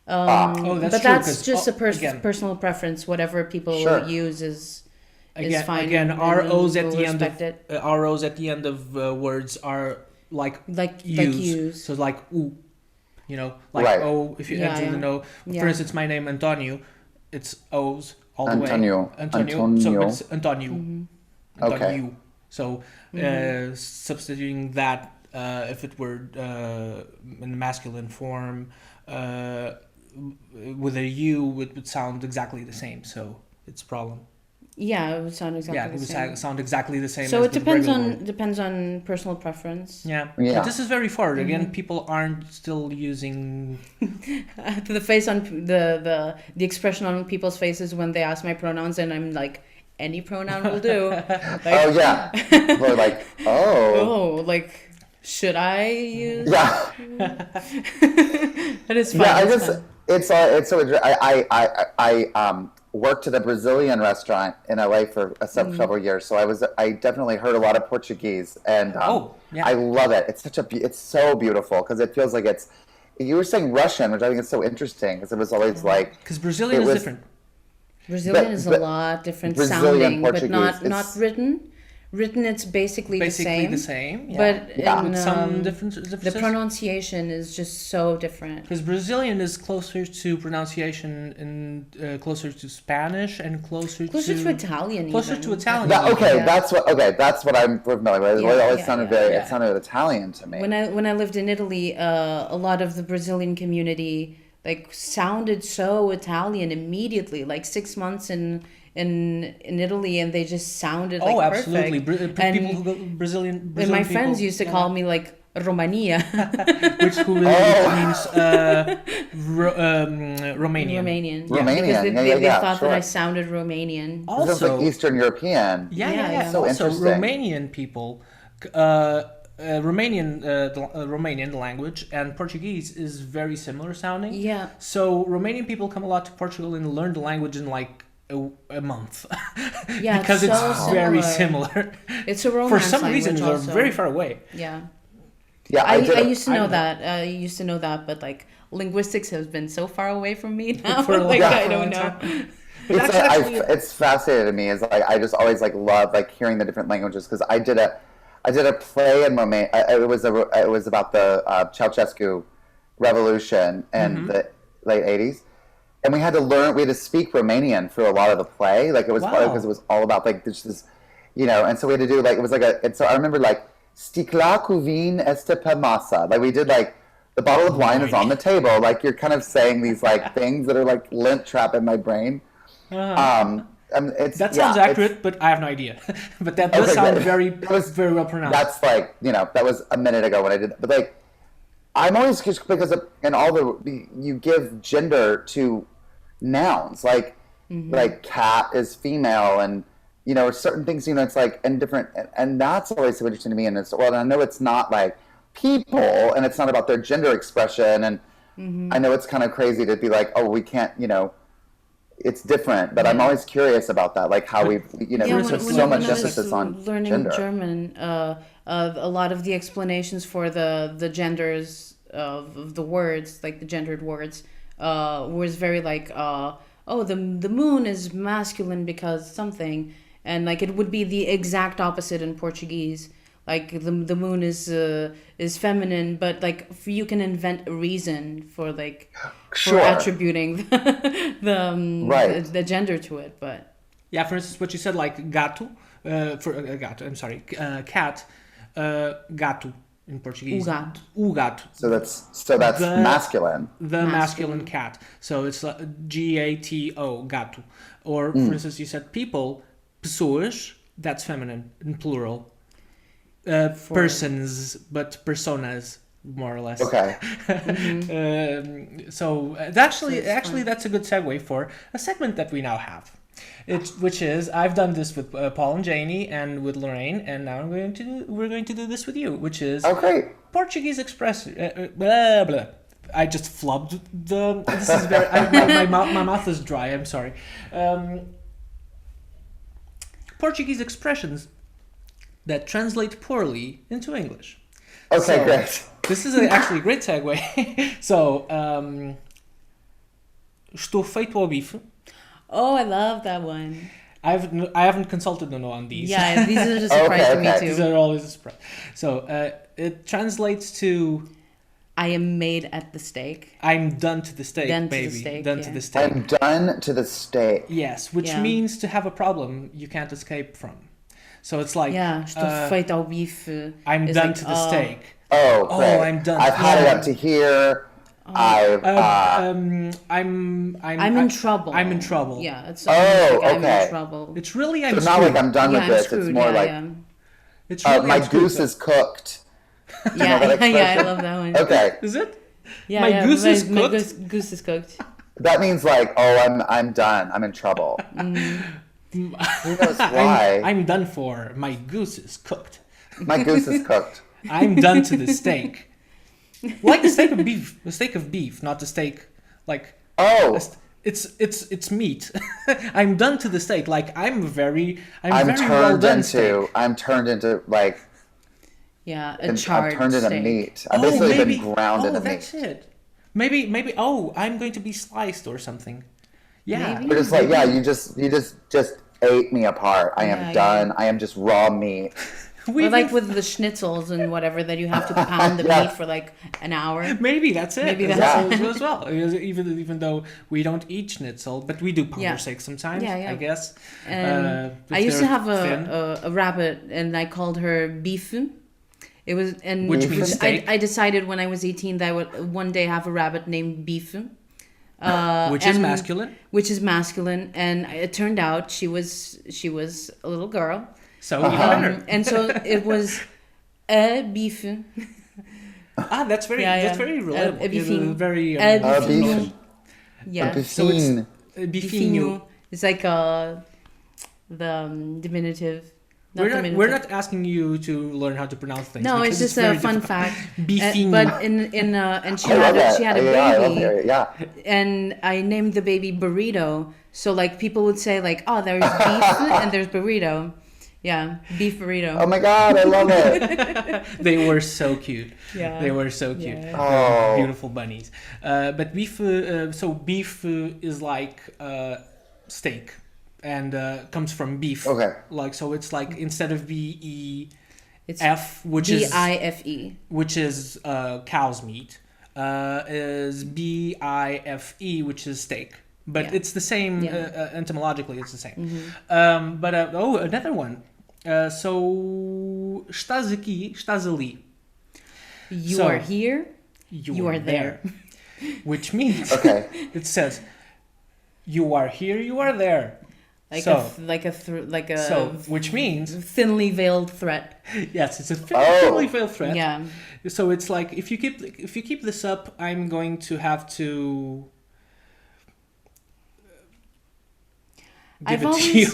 That's just a personal preference. Whatever people use is fine. Again, our O's at the end of words are like U's. So like ooh, O. If you enter the no, for instance, my name Antonio, it's O's all the way. Antonio. So it's Antonio. Mm-hmm. Okay. So substituting that, if it were in masculine form, with a U, it would sound exactly the same. So it's a problem. Yeah, it would sound exactly the same. It would sound exactly the same. So it depends on personal preference. Yeah. But this is very forward. Again, people aren't still using the face on the expression on people's faces when they ask my pronouns, and I'm like, any pronoun will do. Like, oh yeah. We're like, like, should I use? Yeah. But it's fine. Yeah, it's so. I worked at a Brazilian restaurant in LA for several years, so I definitely heard a lot of Portuguese, and I love it. It's so beautiful because it feels like you were saying Russian, which I think is so interesting because it was always like Because Brazilian is different. Brazilian is a lot different Brazilian sounding, but Portuguese, not written. Written, it's basically the same. Yeah. But in, some differences. the pronunciation is just so different. Because Brazilian is closer to pronunciation and closer to Spanish and closer to Italian. Closer even. to Italian. That's what I'm familiar with. It always sounded it sounded Italian to me. When I lived in Italy, a lot of the Brazilian community like sounded so Italian immediately. Like 6 months in Italy, and they just sounded like absolutely. perfect. People who go Brazilian and my friends used to call me like Romania, which means Romanian. Romanian. Romanian. Because they thought that I sounded Romanian. Also, sounds like Eastern European. Yeah. So also, interesting. Romanian people, Romanian language and Portuguese is very similar sounding. Yeah. So Romanian people come a lot to Portugal and learn the language in like a month. Yeah, because it's very similar. It's a Romance For some reason, they're also. very far away. Yeah. Yeah, I used to know that. I used to know that, but like linguistics has been so far away from me now. I don't know. It's fascinating to me. Is like I just always like love like hearing the different languages because I did a play in Romania. It was about the Ceausescu revolution in the late '80s, and we had to speak Romanian for a lot of the play. Like it was probably because it was all about like this, and so we had to do like it was like and so I remember like sticla cu vin este pe masa. Like we did like the bottle of wine is on the table. Like you're kind of saying these like things that are like lint trap in my brain. That sounds accurate, but I have no idea. But that does sound very well pronounced. That's like, that was a minute ago when I did that. But like, I'm always curious because in all you give gender to nouns. Like, like cat is female and, certain things, it's like, and different, and that's always so interesting to me. And I know it's not like people and it's not about their gender expression. And I know it's kind of crazy to be like, oh, we can't, it's different, but I'm always curious about that, like how we, put so much emphasis on learning gender. German. A lot of the explanations for the genders of the words, like the gendered words, was very like, the moon is masculine because something, and like it would be the exact opposite in Portuguese. Like the moon is feminine, but like you can invent a reason for like for attributing the gender to it. But yeah, for instance, what you said like gato gato. I'm sorry, cat, gato in Portuguese. O gato. So that's masculine. The masculine cat. So it's gato, gato. Or for instance, you said people, pessoas. That's feminine in plural. Persons, but personas, more or less. Okay. So actually, that's a good segue for a segment that we now have, which is I've done this with Paul and Janie and with Lorraine, and now we're going to do this with you, which is Portuguese express. Blah, blah. I just flubbed the. This is very. My mouth is dry. I'm sorry. Portuguese expressions that translate poorly into English. Okay, great. This is actually a great segue. So, estou feito ao bife. Oh, I love that one. I haven't consulted Nônô on these. Yeah, these are just a surprise to me too. These are always a surprise. So, it translates to I am made at the stake. I'm done to the stake, done baby. To the stake, done to the stake. I'm done to the stake. Yes, which means to have a problem you can't escape from. So it's like estou feito ao bife. I'm done to the stake. Oh, great. I'm done. I've had it up to here. I'm in trouble. I'm in trouble. Yeah, it's okay. I'm in trouble. It's really so not like I'm done with this. Screwed, it's more like it's really my goose is cooked. Yeah, I love that one. Okay. Is it? Yeah, my goose is cooked. My goose is cooked. That means like, I'm done. I'm in trouble. Who knows why? I'm done for. My goose is cooked. My goose is cooked. I'm done to the steak. Like the steak of beef, not the steak like. Oh. It's meat. I'm done to the steak. Like I'm very turned well done into. steak. I'm turned into like. Yeah, a charred I've turned into steak. meat. I've basically been ground into meat. That's it. Maybe. Oh, I'm going to be sliced or something. Yeah. Maybe. We're just like, yeah, you just ate me apart. I am Yeah, done. yeah. I am just raw meat. Or like with the schnitzels and whatever that you have to pound the Yeah. meat for like an hour. Maybe that's it. Maybe That's that's it as well. Even though we don't eat schnitzel, but we do Pommersteak sometimes. Yeah, yeah. I guess. And If I used to they're have thin. a rabbit, and I called her Beef. It was Which means steak. I decided when I was 18 that I would one day have a rabbit named Beef. Which is masculine. Which is masculine, and it turned out she was a little girl. So even better. And so it was a beef. That's very relatable. A bifinho. Very A Beef. bifinho. Yeah. So it's Beefine. bifinho. It's like the diminutive. We're not asking you to learn how to pronounce things. No, it's because just a very fun difficult. fact. Bifinho. But and she I love that. had a Yeah, I love baby. it. Yeah. And I named the baby Burrito. So like people would say like, oh, there's beef and there's burrito. Yeah, beef burrito. Oh my God, I love it. They were so cute. Yeah. They were so cute. Yeah. Oh. Beautiful bunnies. But beef, so beef is like steak and comes from beef. Okay. Like, so it's like instead of BEF, It's which is BIFE. which is cow's meat, is BIFE, which is steak. But Yeah. it's the same, Yeah. Etymologically it's the same. Mm-hmm. But another one. So, estás aqui, estás ali. You So, are here. You are there. Which means, Okay. it says, you are here, you are there. Like So- which means, thinly veiled threat. yes, it's a Oh. thinly veiled threat. Yeah. So it's like, if you keep this up, I'm going to have to give it to you.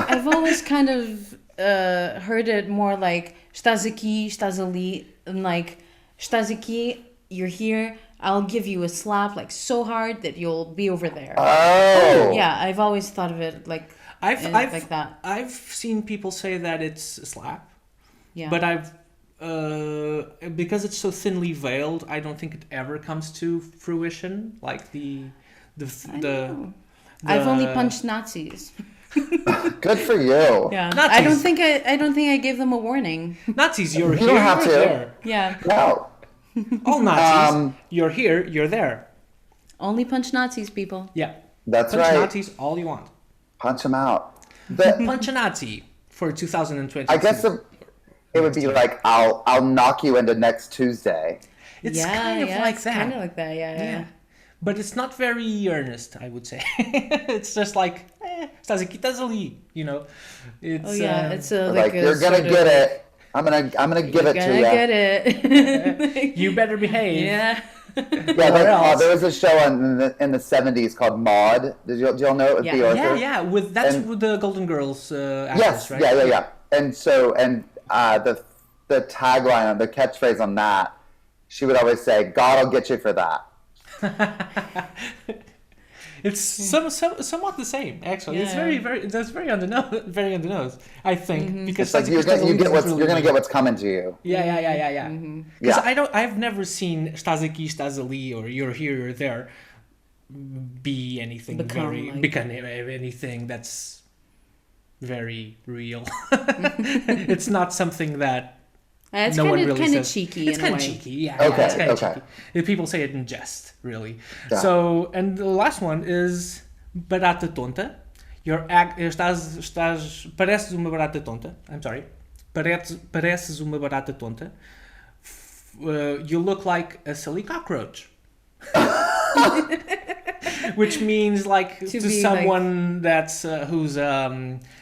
I've always kind of heard it more like estás aqui, estás ali, and like estás aqui, you're here. I'll give you a slap like so hard that you'll be over there. Oh. Yeah, I've always thought of it like like that. I've seen people say that it's a slap, Yeah. but I've because it's so thinly veiled, I don't think it ever comes to fruition. Like the I've only punched Nazis. Good for you. Yeah. Nazis. I don't think I gave them a warning. Nazis, you're You here, don't have you're to. there. Yeah. No. All Nazis, you're here, you're there. Only punch Nazis, people. Yeah. That's Punch right. Nazis all you want. Punch them out. The, Punch a Nazi for 2020. I guess it would be like, I'll knock you into next Tuesday. It's kind of like that. Kind of like that. Yeah. But it's not very earnest, I would say. It's just like, estás aqui, estás ali, you know. It's, Oh yeah, it's Like, a you're gonna sort get of- it. I'm gonna give it to Gonna you. get it. you better behave. Yeah. Yeah, like, else? there was a show in the 70s called Maude. Did y'all know it with Yeah. the Arthur? Yeah. With the Golden Girls actress, Yes, right? yeah. And the tagline, the catchphrase on that, she would always say, "God will get you for that." It's somewhat the same, actually. It's Yeah. that's very on the nose, I think, because It's like you're gonna get what's coming to you. Yeah. Yeah. Because I've never seen estás aqui, estás ali, or you're here or there be anything become anything that's very real. It's not something that It's no one really kind of says. cheeky. It's in a kind of way. cheeky, yeah. Okay, It's kind of okay. cheeky. People say it in jest, really. Yeah. So, and the last one is barata tonta. Pareces uma barata tonta. I'm sorry. Pareces uma barata tonta. You look like a silly cockroach. Which means like to be someone that's who's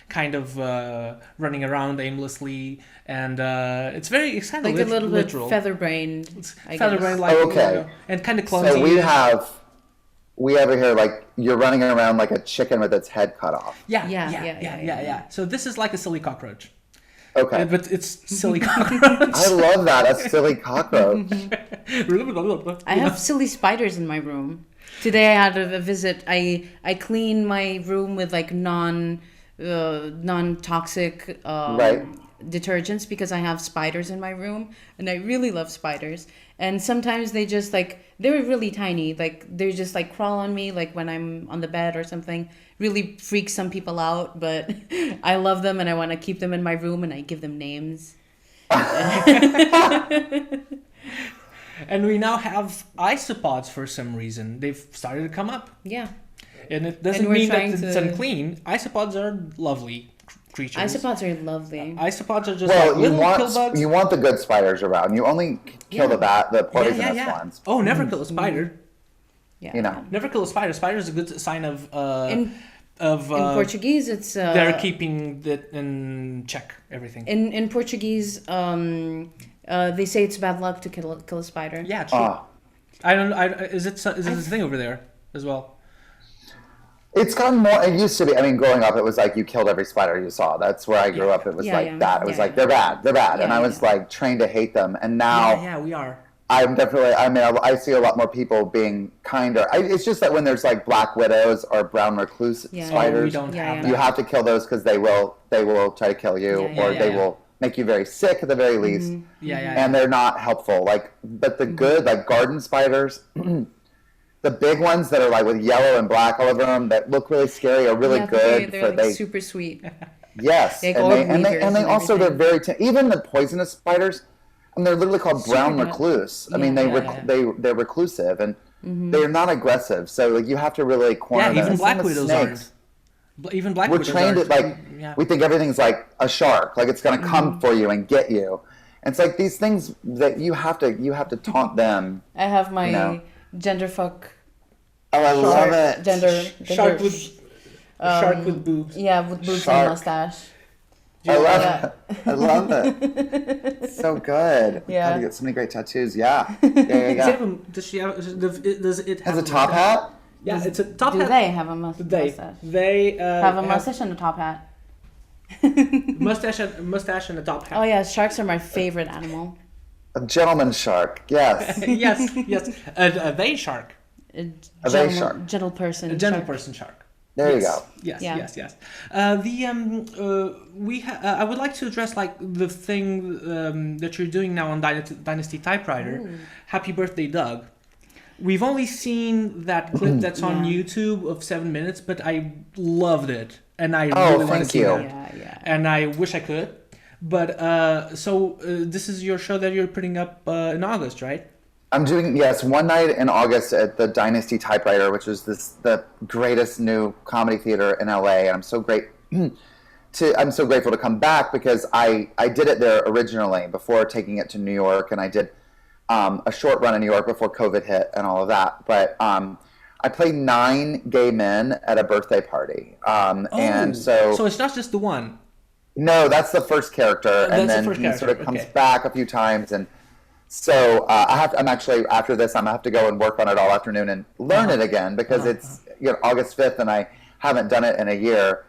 kind of running around aimlessly, and it's kind of Like a little literal. bit featherbrained. I Featherbrained, guess. like Okay. and kind of clumsy. So we have here like you're running around like a chicken with its head cut off. Yeah. So this is like a silly cockroach. Okay. But it's silly cockroach. I love that, a silly cockroach. I have silly spiders in my room. Today I had a visit. I clean my room with like non-toxic Right. detergents because I have spiders in my room, and I really love spiders. And sometimes they just like they were really tiny. Like they just like crawl on me like when I'm on the bed or something. Really freaks some people out, but I love them and I want to keep them in my room and I give them names. And we now have isopods for some reason. They've started to come up. Yeah. And it doesn't mean that it's unclean. Isopods are lovely creatures. Isopods are lovely. Isopods are just like little kill bugs. You want the good spiders around. You only kill the poisonous ones. Oh, never kill a spider. Yeah. You know. Never kill a spider. Spider is a good sign of in Portuguese, it's they're keeping it in check. Everything. In Portuguese, they say it's bad luck to kill a spider. Yeah, true. I don't. Is it a thing over there as well? It's gotten more. It used to be. I mean, growing up, it was like you killed every spider you saw. That's where I grew up. It was that. It was like they're bad, and I was like trained to hate them. And now, we are. I'm definitely. I mean, I see a lot more people being kinder. It's just that when there's like black widows or brown recluse spiders, we don't have that. You have to kill those because they will try to kill you, or they will make you very sick at the very least. And they're not helpful. Like, but the good, like garden spiders. The big ones that are like with yellow and black all over them that look really scary are really good. They're like super sweet. Yes, and they also they're very even the poisonous spiders. And they're literally called brown recluse. I mean, they're reclusive and they're not aggressive. So like you have to really corner them. Yeah, even black widows aren't. Even black widows trained aren't. at like we think everything's like a shark, like it's gonna come for you and get you. And it's like these things that you have to taunt them. I have my genderfuck. Oh, I love it. Gender shark with boobs. Yeah, with boobs and mustache. I love it. It's so good. Yeah. God, you get so many great tattoos. Yeah. Does she have? Does it have a top hat? Yeah, it's a top hat. Do they have a mustache? They have a mustache and a top hat. mustache and a top hat. Oh yeah, sharks are my favorite animal. A gentleman shark. Yes. yes. A they shark. A they shark. Gentle person. A gentle person shark. There you go. Yes. I would like to address like the thing that you're doing now on Dynasty Typewriter. Ooh. Happy birthday, Doug. We've only seen that clip that's on YouTube of 7 minutes, but I loved it, and I really want to see that. Yeah. And I wish I could, but so this is your show that you're putting up in August, right? I'm doing one night in August at the Dynasty Typewriter, which is the greatest new comedy theater in LA, and I'm so grateful to come back because I did it there originally before taking it to New York, and I did a short run in New York before COVID hit and all of that. But I played 9 gay men at a birthday party, and so it's not just the one. No, that's the first character, and then he sort of comes back a few times and. So I'm actually after this I'm gonna have to go and work on it all afternoon and learn it again because it's August 5th and I haven't done it in a year.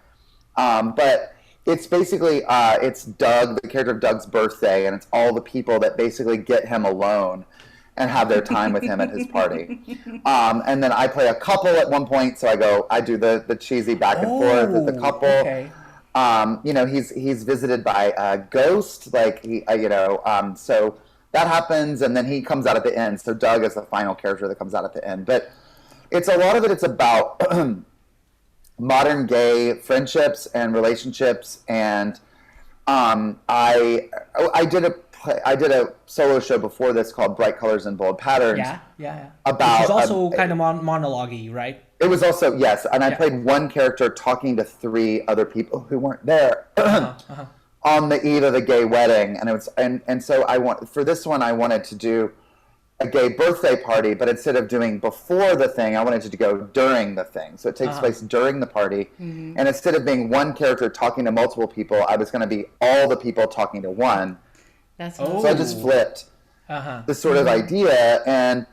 But it's basically it's Doug, the character of Doug's birthday, and it's all the people that basically get him alone and have their time with him at his party. And then I play a couple at one point, so I do the cheesy back and forth with the couple. Okay. He's visited by a ghost, like so. That happens, and then he comes out at the end. So Doug is the final character that comes out at the end. But it's a lot of it. It's about modern gay friendships and relationships. And I did a solo show before this called Bright Colors and Bold Patterns. Yeah. About which is also kind of monologue-y, right? It was also and I played one character talking to 3 other people who weren't there. On the eve of a gay wedding, and it was, and so for this one I wanted to do a gay birthday party, but instead of doing before the thing, I wanted to go during the thing. So it takes place during the party, and instead of being one character talking to multiple people, I was going to be all the people talking to one. That's so I just flipped this sort of idea, and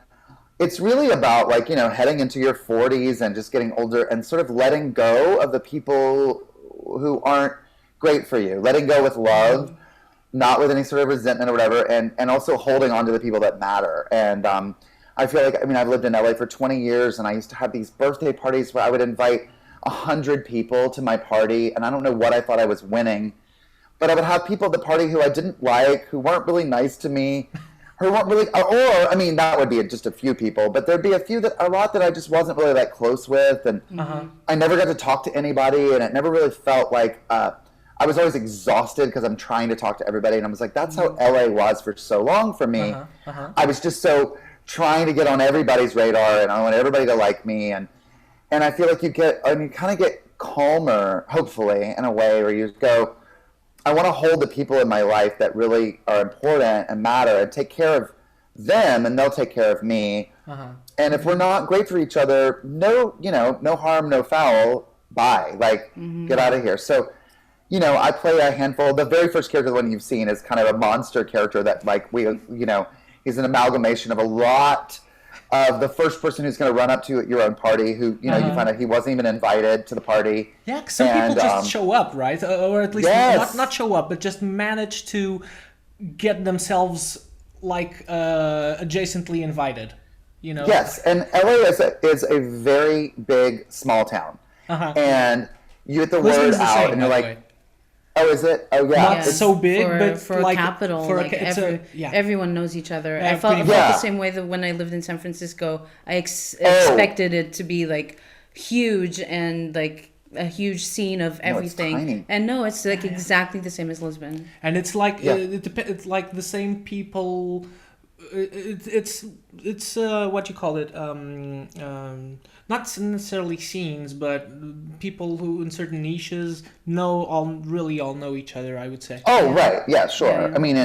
it's really about like heading into your 40s and just getting older and sort of letting go of the people who aren't great for you, letting go with love, not with any sort of resentment or whatever, and also holding on to the people that matter. And I feel like, I've lived in LA for 20 years, and I used to have these birthday parties where I would invite 100 people to my party, and I don't know what I thought I was winning, but I would have people at the party who I didn't like, who weren't really nice to me, her weren't really, or I mean, that would be just a few people, but there'd be a lot that I just wasn't really like close with, and I never got to talk to anybody, and it never really felt like I was always exhausted because I'm trying to talk to everybody, and I was like, that's how LA was for so long for me. I was just so trying to get on everybody's radar, and I want everybody to like me, and I feel like you kind of get calmer, hopefully, in a way where you go, I want to hold the people in my life that really are important and matter and take care of them, and they'll take care of me. And if we're not great for each other, no harm, no foul, bye. Like, get out of here. So, I play a handful. The very first character, the one you've seen, is kind of a monster character that, like, he's an amalgamation of a lot of the first person who's going to run up to your own party, who you find out he wasn't even invited to the party. Yeah, 'cause some people just show up, right? Or at least not show up, but just manage to get themselves like adjacently invited. Yes, and LA is a very big small town, and you get the word out, and you're like, oh, is it? Oh, yeah. Not so big, but for like a capital, everyone knows each other. Yeah, I felt the same way that when I lived in San Francisco, I expected it to be like huge and like a huge scene of everything. It's tiny. And no, it's like exactly the same as Lisbon. And it's like it's like the same people. It's what you call it. Not necessarily scenes, but people who in certain niches all know each other, I would say. Oh, right. Yeah, sure. Yeah. I mean,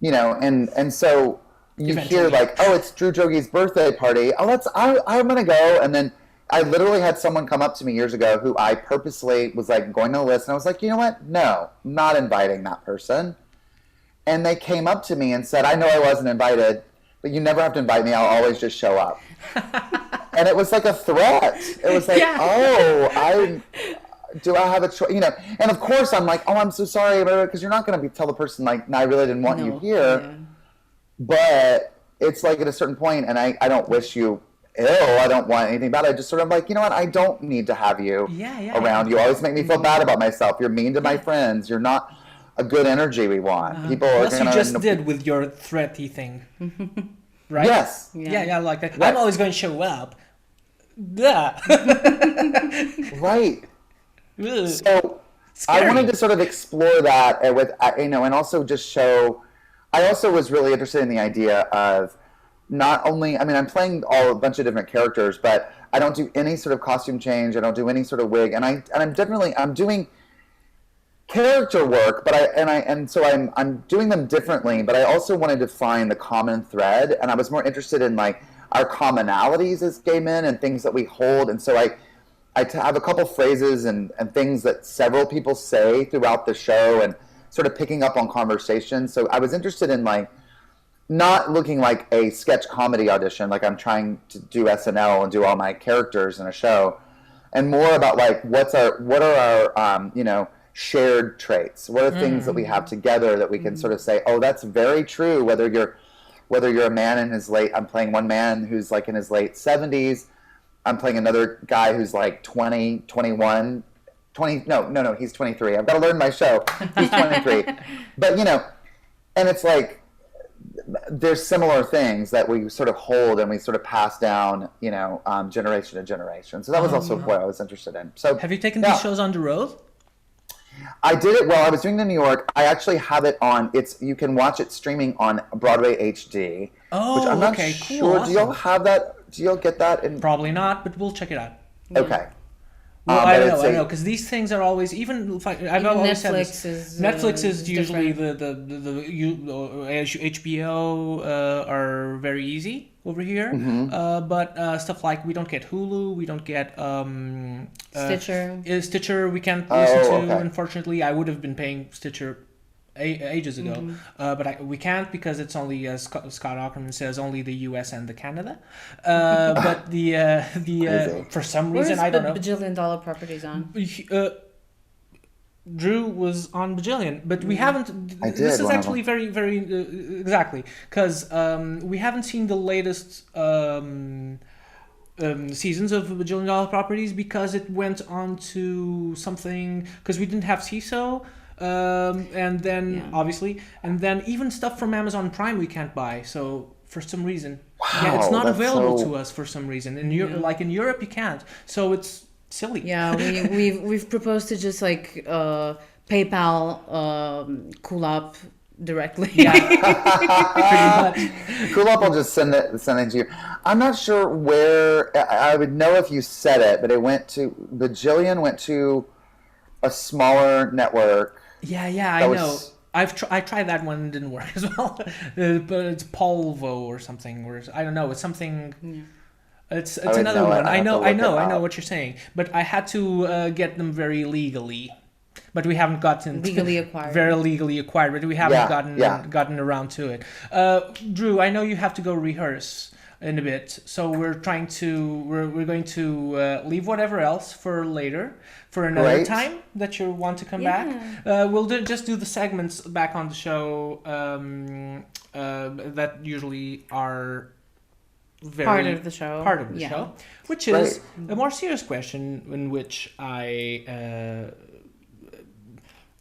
and so you hear like, oh, it's Droege's birthday party. Oh, I'm going to go. And then I literally had someone come up to me years ago who I purposely was like going to the list. And I was like, you know what? No, I'm not inviting that person. And they came up to me and said, I know I wasn't invited, but you never have to invite me. I'll always just show up. And it was like a threat. It was like, do I have a choice? And of course I'm like, oh, I'm so sorry, because you're not going to tell the person like, no, I really didn't want you here. Yeah. But it's like at a certain point, and I don't wish you ill. I don't want anything bad. I just sort of like, you know what? I don't need to have you around. You always make me feel bad about myself. You're mean to my friends. You're not a good energy we want. People are you just did with your threaty thing. Right? Yes. Yeah, I like that. Right. I'm always going to show up. Duh. Right. So I wanted to sort of explore that with, and also just show, I also was really interested in the idea of not only, I mean, I'm playing a bunch of different characters, but I don't do any sort of costume change. I don't do any sort of wig. And I'm doing character work, but I'm doing them differently, but I also wanted to find the common thread, and I was more interested in like our commonalities as gay men and things that we hold. And so I have a couple phrases and things that several people say throughout the show, and sort of picking up on conversations. So I was interested in like not looking like a sketch comedy audition, like I'm trying to do SNL and do all my characters in a show, and more about like what are our shared traits. What are things that we have together that we can sort of say, oh, that's very true, whether you're a man in his late, I'm playing one man who's like in his late 70s, I'm playing another guy who's like 20, 21, 20, no, he's 23. I've got to learn my show. He's 23. But, and it's like, there's similar things that we sort of hold and we sort of pass down, generation to generation. So that was also what I was interested in. So have you taken these shows on the road? I did it while I was doing it in New York. I actually have it on. You can watch it streaming on Broadway HD. Oh, which I'm not okay, sure. Cool, awesome. Do y'all have that? Do y'all get that? Probably not, but we'll check it out. Okay. Well, I know, because these things are always I've always said this. Netflix is usually the HBO are very easy over here, but stuff like we don't get Hulu, we don't get Stitcher we can't listen to. Unfortunately, I would have been paying Stitcher ages ago, but we can't because it's only, as Scott Aukerman says, only the US and the Canada. But the for some reason I don't know. Bajillion Dollar Properties on. Drew was on Bajillion, but we haven't. This is actually very, very exactly because we haven't seen the latest seasons of Bajillion Dollar Properties because it went on to something, because we didn't have CISO. and then obviously, and then even stuff from Amazon Prime we can't buy. So for some reason, it's not available to us for some reason. In like in Europe, you can't. So it's silly. Yeah, we've proposed to just like PayPal Cool Up directly. Yeah, pretty much. Cool Up will just send it to you. I'm not sure where. I would know if you said it, but Bajillion went to a smaller network. Yeah, I know. I tried that one, and didn't work as well. But it's Polvo or something, or I don't know. It's something. Yeah. It's another one. I know what you're saying. But I had to get them very legally. But we haven't gotten legally acquired. Very legally acquired, but we haven't gotten around to it. Drew, I know you have to go rehearse in a bit, so we're going to leave whatever else for later, for another time that you want to come back. We'll just do the segments back on the show that usually are part of the show, which is a more serious question in which I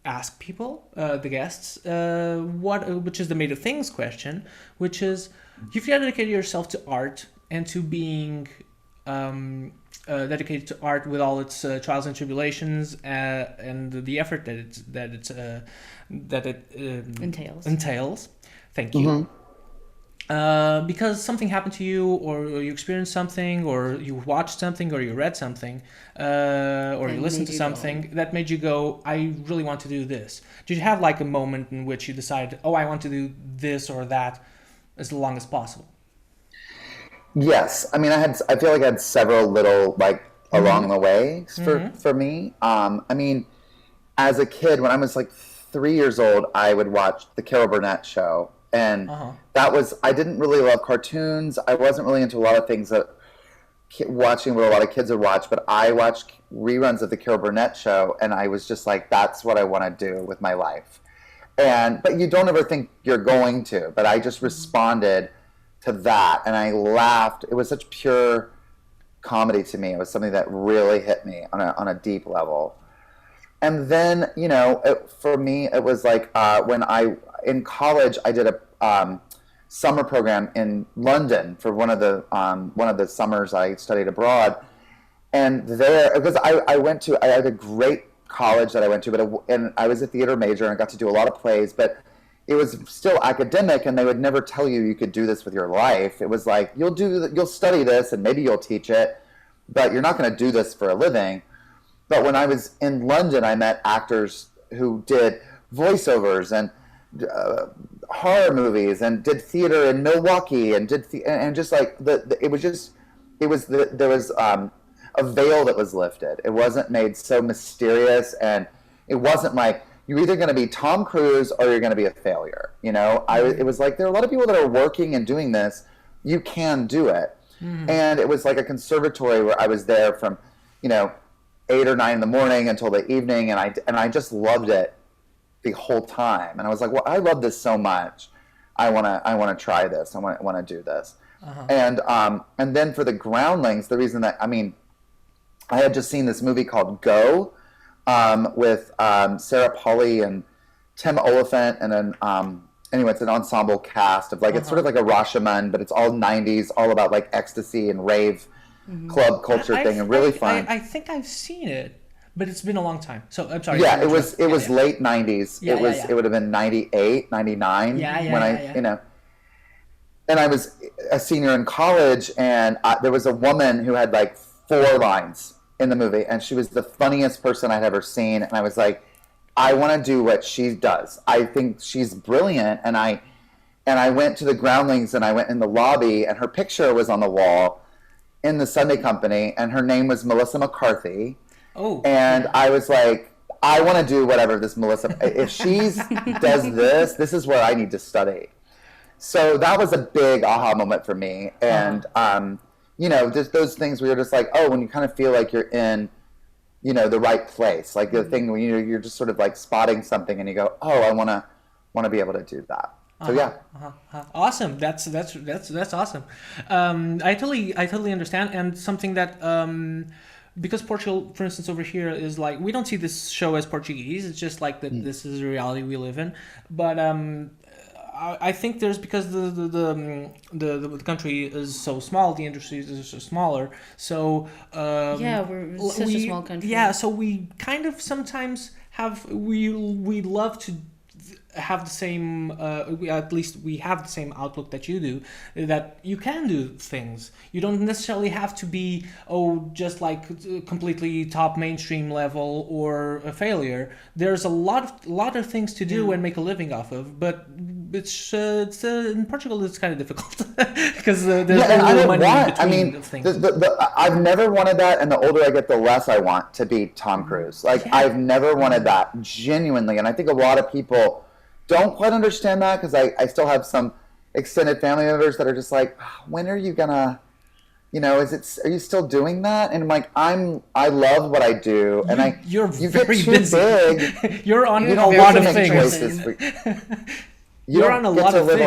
ask people, the guests, which is the made of things question, which is, you've dedicated yourself to art and to being dedicated to art with all its trials and tribulations and the effort that it entails. Thank you. Mm-hmm. Because something happened to you, or you experienced something, or you watched something, or you read something, or you listened to something that made you go, I really want to do this. Did you have like a moment in which you decided, I want to do this or that as long as possible? Yes. I mean, I feel like I had several little, like, along the way for me. I mean, as a kid, when I was like 3 years old, I would watch the Carol Burnett show. And that was, I didn't really love cartoons. I wasn't really into a lot of things that watching what a lot of kids would watch, but I watched reruns of the Carol Burnett show, and I was just like, that's what I want to do with my life. But you don't ever think you're going to, but I just responded to that, and I laughed. It was such pure comedy to me. It was something that really hit me on a deep level. And then, for me, it was like in college, I did a summer program in London for one of the summers I studied abroad. And there, because I had a great college that I went to, and I was a theater major and I got to do a lot of plays, but it was still academic, and they would never tell you could do this with your life. It was like, you'll study this and maybe you'll teach it, but you're not going to do this for a living. But when I was in London, I met actors who did voiceovers and horror movies, and did theater in Milwaukee, and just like there was a veil that was lifted. It wasn't made so mysterious, and it wasn't like you're either going to be Tom Cruise or you're going to be a failure. It was like, there are a lot of people that are working and doing this. You can do it. And it was like a conservatory where I was there from 8 or 9 in the morning until the evening, and I just loved it the whole time. And I was like, well, I love this so much. I want to try this. I want to do this. And then for the Groundlings, the reason that, I had just seen this movie called Go, with Sarah Polley and Tim Oliphant, and then anyway, it's an ensemble cast of it's sort of like a Rashomon, but it's all 90s, all about like ecstasy and rave club culture thing, and really fun. I think I've seen it, but it's been a long time. So I'm sorry. Yeah, it was late 90s. It would have been 98, 99 when and I was a senior in college, and there was a woman who had like 4 lines in the movie, and she was the funniest person I'd ever seen, and I was like, I want to do what she does. I think she's brilliant. And I went to the Groundlings, and I went in the lobby, and her picture was on the wall in the Sunday Company, and her name was Melissa McCarthy. Oh. And I was like, I want to do whatever this Melissa, if she does this is where I need to study. So that was a big aha moment for me. And, just those things where you're just like, when you kind of feel like you're in, the right place, like the thing when you're just sort of like spotting something, and you go, I want to be able to do that. So yeah. Awesome. That's awesome. I totally understand. And something that because Portugal, for instance, over here is like, we don't see this show as Portuguese. It's just like that. This is a reality we live in. But I think there's, because the country is so small, the industry is so smaller. So we're such a small country. Yeah, so we kind of sometimes we love to have the same, at least we have the same outlook that you do, that you can do things. You don't necessarily have to be, just like completely top mainstream level or a failure. There's a lot of things to do and make a living off of, but it's in Portugal it's kind of difficult because there's no money in between things. I've never wanted that, and the older I get, the less I want to be Tom Cruise. I've never wanted that, genuinely, and I think a lot of people don't quite understand that, because I still have some extended family members that are just like, when are you gonna, are you still doing that? And I'm like, I love what I do, and you get too busy. Big. You're on you a don't lot get of to make things. choices. You're on a lot of live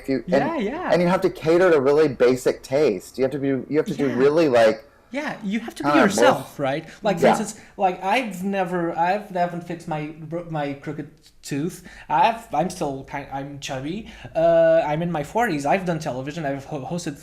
things. A life. And you have to cater to really basic taste. You have to do really like. Yeah, you have to be yourself, right? Like, for instance, like I haven't fixed my crooked tooth. I'm chubby. I'm in my 40s. I've done television. I've hosted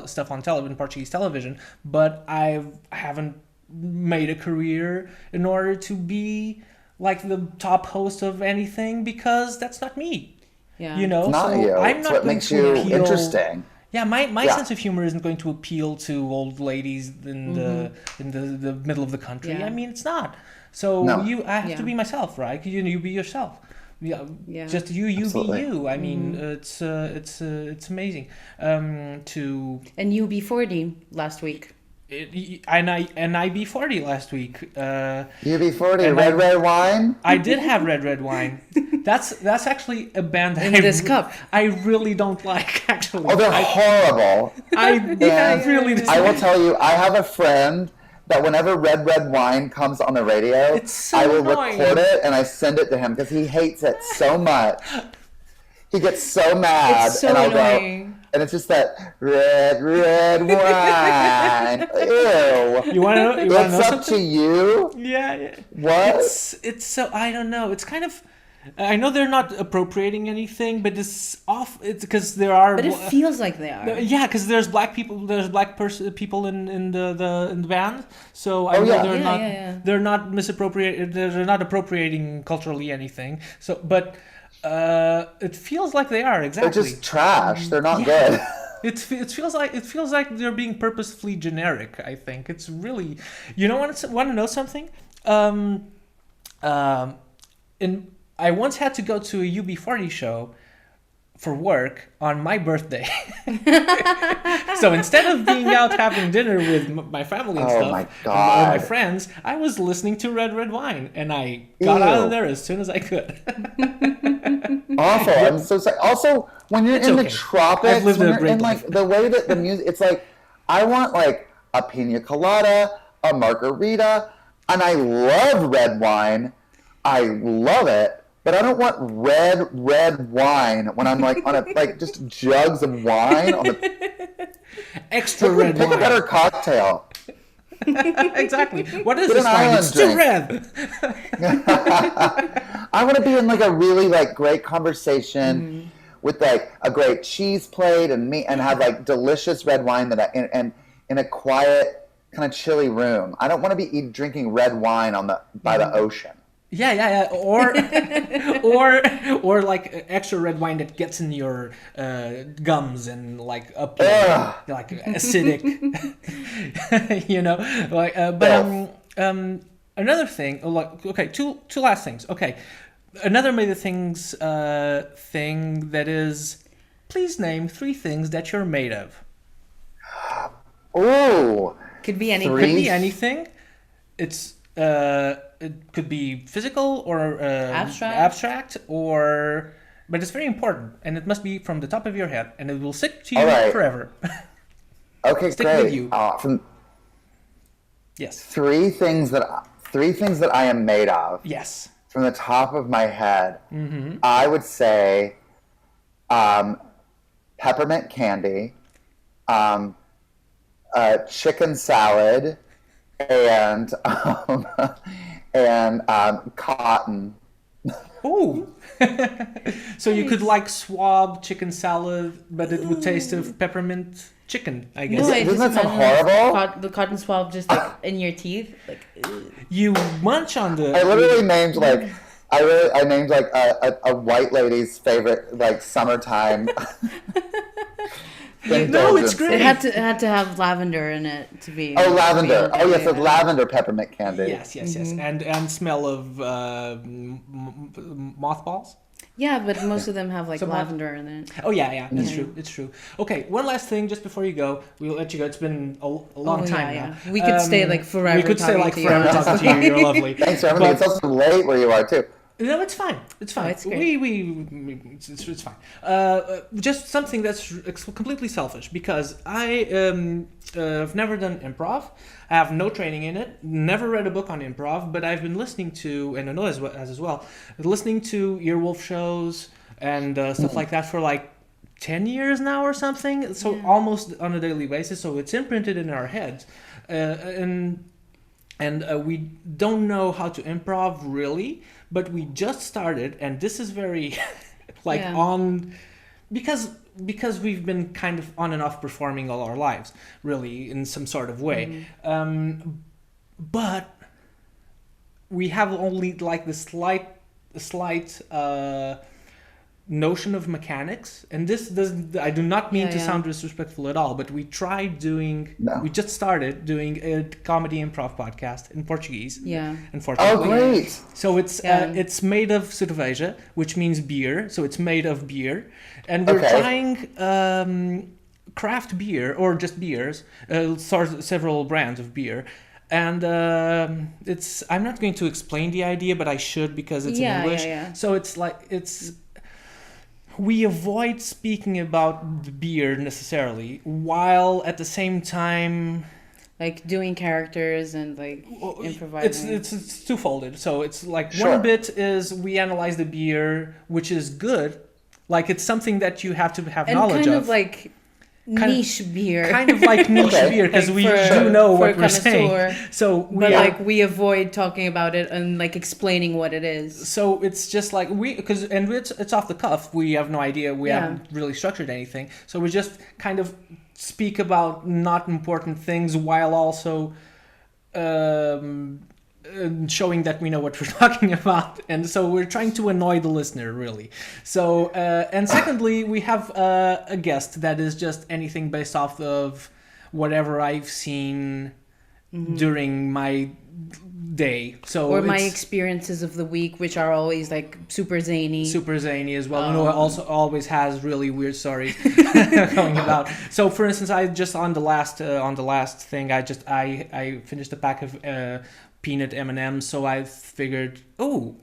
stuff on television, Portuguese television, but I haven't made a career in order to be like the top host of anything, because that's not me. Yeah. It's not you. I'm not what going makes to you appeal. Interesting. Yeah, my sense of humor isn't going to appeal to old ladies in the middle of the country. Yeah. I mean, it's not. So I have to be myself, right? You be yourself. Yeah. Just you Absolutely. be you. I mean, it's amazing. And UB40 last week. And I be 40 last week. UB40, red wine. I did have red wine. That's actually a band that this cup. I really don't like. Actually, Oh, they're horrible. I really dislike. I will tell you, I have a friend that whenever red wine comes on the radio, It's so I will annoying. record it and I send it to him because he hates it so much. He gets so mad, It's so and I'll annoying. go, and it's just that red wine. Ew. You want to know? It's up something? to you. Yeah. What? It's so, I don't know. It's kind of. I know they're not appropriating anything, but it's off. It's because there are. But it feels like they are. Yeah, because there's black people. There's people in the band. So I know they're not misappropriated. They're not appropriating culturally anything. So, but it feels like they are exactly. They're just trash. They're not good. It feels like they're being purposefully generic. I think it's really. You want to know something? I once had to go to a UB40 show for work on my birthday. So instead of being out having dinner with my family and stuff, my or God. my friends, I was listening to red wine, and I got out of there as soon as I could. Awful. I'm so sorry. Also, when you're in the tropics, I've lived when a you're great in life. like the way that the music, it's like I want like a pina colada, a margarita, and I love red wine. I love it. But I don't want red wine when I'm like on just jugs of wine on the Extra red wine. Pick a better cocktail. Exactly. What is Get this an wine? island It's too drink. red. I want to be in like a really like great conversation with like a great cheese plate and meat, and have like delicious red wine and in a quiet kind of chilly room. I don't want to be drinking red wine by the ocean. Yeah. Or like extra red wine that gets in your gums and like up your, like acidic, another thing. Like, okay, two last things. Okay, another made of things thing that is. Please name 3 things that you're made of. Ooh. Could be anything. Could be anything. It's. It could be physical or abstract, but it's very important, and it must be from the top of your head, and it will stick to you forever. Okay, stick great. with you. Yes. 3 things that I am made of. Yes. From the top of my head, I would say peppermint candy, chicken salad, and cotton. Ooh. So you could like swab chicken salad, but it would taste of peppermint chicken, I guess. No, I Doesn't just that sound imagine horrible? the cotton swab just like in your teeth, like. You munch on the. I literally named like I named like a white lady's favorite like summertime. No, it's great. It had to have lavender in it to be. Oh, lavender. To be Oh, yes, it's lavender peppermint candy. Yes, and smell of mothballs. Yeah, but most of them have like lavender in it. Oh yeah, that's true. It's true. Okay, one last thing, just before you go, we'll let you go. It's been a long time now. We could stay like forever. We could stay like forever talking to you. You're lovely. Thanks for having me. It's also late where you are too. No, it's fine. It's fine. Oh, it's great. It's fine. Just something that's completely selfish, because I have never done improv. I have no training in it. Never read a book on improv, but I've been listening to, and Nônô as well, listening to Earwolf shows and stuff like that for like 10 years now or something. So almost on a daily basis. So it's imprinted in our heads, and we don't know how to improv really, but we just started, and this is very on, because we've been kind of on and off performing all our lives, really, in some sort of way. But we have only like the slight notion of mechanics, and this doesn't, I do not mean to sound disrespectful at all, but we just started doing a comedy improv podcast in Portuguese. Unfortunately. Oh, great. So it's made of cerveja, which means beer, so it's made of beer, and we're trying craft beer, or just beers, several brands of beer. And I'm not going to explain the idea, but I should, because it's in English. So we avoid speaking about the beer necessarily, while at the same time, like doing characters and like improvising. It's two-folded. So it's like one bit is we analyze the beer, which is good, like it's something that you have to have knowledge of. Kind of like niche beer. Kind of like niche beer, because like we do know what we're saying. So we avoid talking about it and like explaining what it is. So it's just like it's off the cuff. We have no idea. We haven't really structured anything. So we just kind of speak about not important things, while also showing that we know what we're talking about. And so we're trying to annoy the listener, really. So and secondly, we have a guest that is just anything based off of whatever I've seen during my day. So or my experiences of the week, which are always like super zany as well. Nônô also always has really weird stories going about. So for instance, I just on the last thing, I finished a pack of peanut M&Ms, so I figured,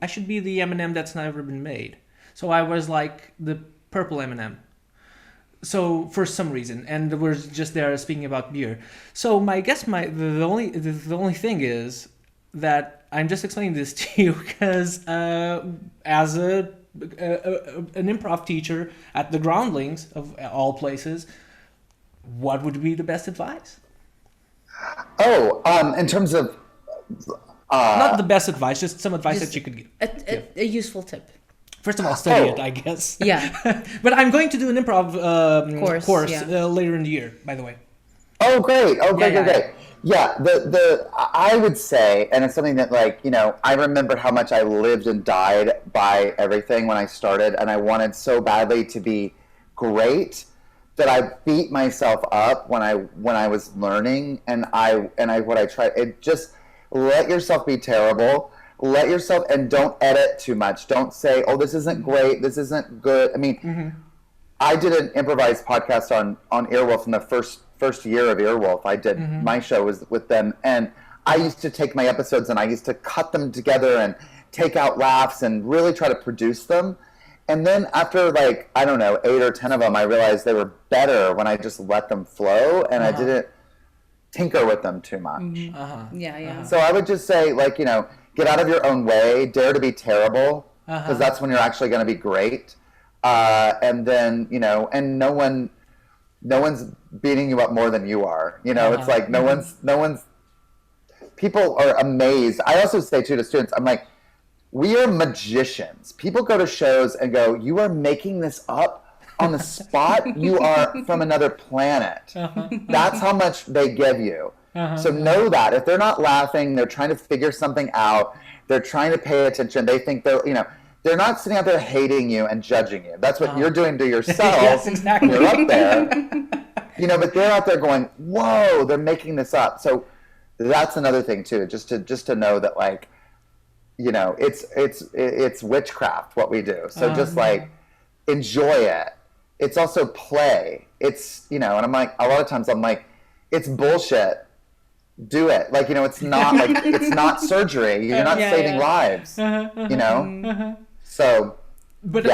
I should be the M&M that's never been made. So I was like the purple M&M. So for some reason, and we're just there speaking about beer. So the only thing is that I'm just explaining this to you because as an improv teacher at the Groundlings of all places, what would be the best advice? In terms of not the best advice, just some advice that you could give. A useful tip. First of all, study it, I guess. Yeah. But I'm going to do an improv course later in the year, by the way. Oh, great. Great. Yeah, I would say, and it's something that, like, I remember how much I lived and died by everything when I started, and I wanted so badly to be great that I beat myself up when I was learning, and just let yourself be terrible. Let yourself, and don't edit too much. Don't say, "Oh, this isn't great. This isn't good." I mean, I did an improvised podcast on Earwolf in the first year of Earwolf. I did my show was with them, and I used to take my episodes and I used to cut them together and take out laughs and really try to produce them. And then after, like, I don't know, 8 or 10 of them, I realized they were better when I just let them flow and I didn't tinker with them too much. So I would just say, like, get out of your own way, dare to be terrible, because that's when you're actually going to be great. And then, and no one's beating you up more than you are. It's like no one's people are amazed. I also say too to students, I'm like, we are magicians. People go to shows and go, you are making this up on the spot? You are from another planet. That's how much they give you. So know that. If they're not laughing, they're trying to figure something out. They're trying to pay attention. They think they're not sitting out there hating you and judging you. That's what you're doing to yourself. Yes, exactly. You're up there. But they're out there going, whoa, they're making this up. So that's another thing too, just to know that, like, it's witchcraft what we do. So just like enjoy it. It's also play. It's, and I'm like, a lot of times I'm like, it's bullshit. Do it. Like, it's not like, it's not surgery. You're not saving lives, So. But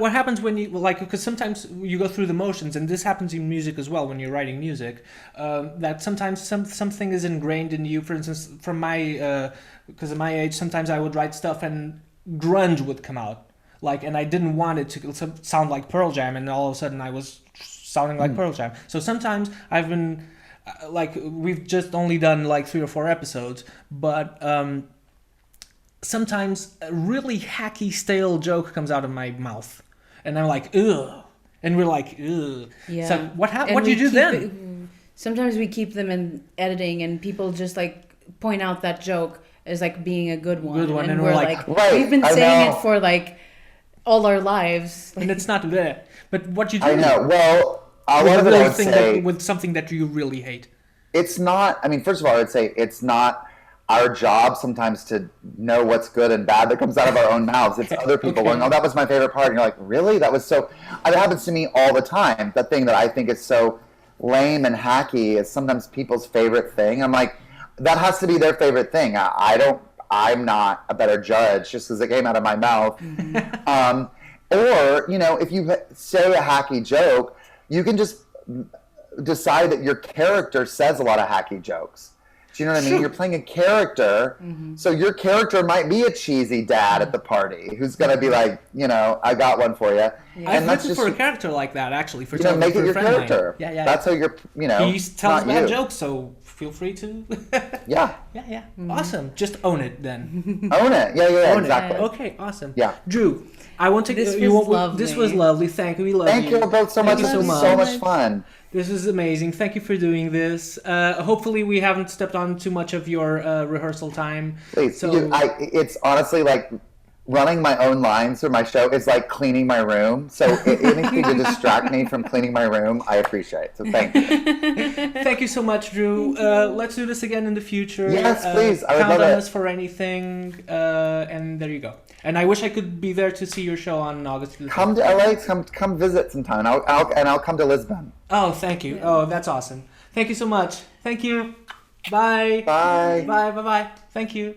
what happens when you, like, because sometimes you go through the motions, and this happens in music as well when you're writing music, that sometimes something is ingrained in you. For instance, from my, because of my age, sometimes I would write stuff and grunge would come out. Like, and I didn't want it to sound like Pearl Jam, and all of a sudden I was sounding like Pearl Jam. So sometimes I've been, like, we've just only done like 3 or 4 episodes, but sometimes a really hacky, stale joke comes out of my mouth, and I'm like, ugh, and we're like, ugh. Yeah. So what do you do then? Sometimes we keep them in editing, and people just like point out that joke as like being a good one. And we're like, right, we've been saying it for like all our lives, and it's not there. But what you do? I know. Well, a lot of it I would say with something that you really hate. It's not. I mean, first of all, I would say it's not our job sometimes to know what's good and bad that comes out of our own mouths. It's other people going, oh, that was my favorite part. And you're like, really? That was so... It happens to me all the time. The thing that I think is so lame and hacky is sometimes people's favorite thing. I'm like, that has to be their favorite thing. I'm not a better judge just because it came out of my mouth. Or, if you say a hacky joke, you can just decide that your character says a lot of hacky jokes. Do you know what I mean? You're playing a character, so your character might be a cheesy dad at the party who's going to be like, I got one for you. Yeah. I've written for a character like that, actually. For make it your character. Yeah. That's how you're, He tells bad jokes, so feel free to. Yeah. Yeah. Awesome. Just own it then. Own it. Yeah, exactly. Okay, awesome. Yeah. Drew, I want to. This was lovely. This was lovely. Thank you. We love you. Thank you both so much. This was so much fun. This was amazing. Thank you for doing this. Hopefully we haven't stepped on too much of your rehearsal time. Please. It's honestly like running my own lines for my show is like cleaning my room. So anything to distract me from cleaning my room, I appreciate. So thank you. Thank you so much, Drew. Let's do this again in the future. Yes, please. I would count love on it. us for anything. And there you go. And I wish I could be there to see your show on August 5th. Come to LA. Come visit sometime. I'll come to Lisbon. Oh, thank you. Oh, that's awesome. Thank you so much. Thank you. Bye. Bye. Bye. Thank you.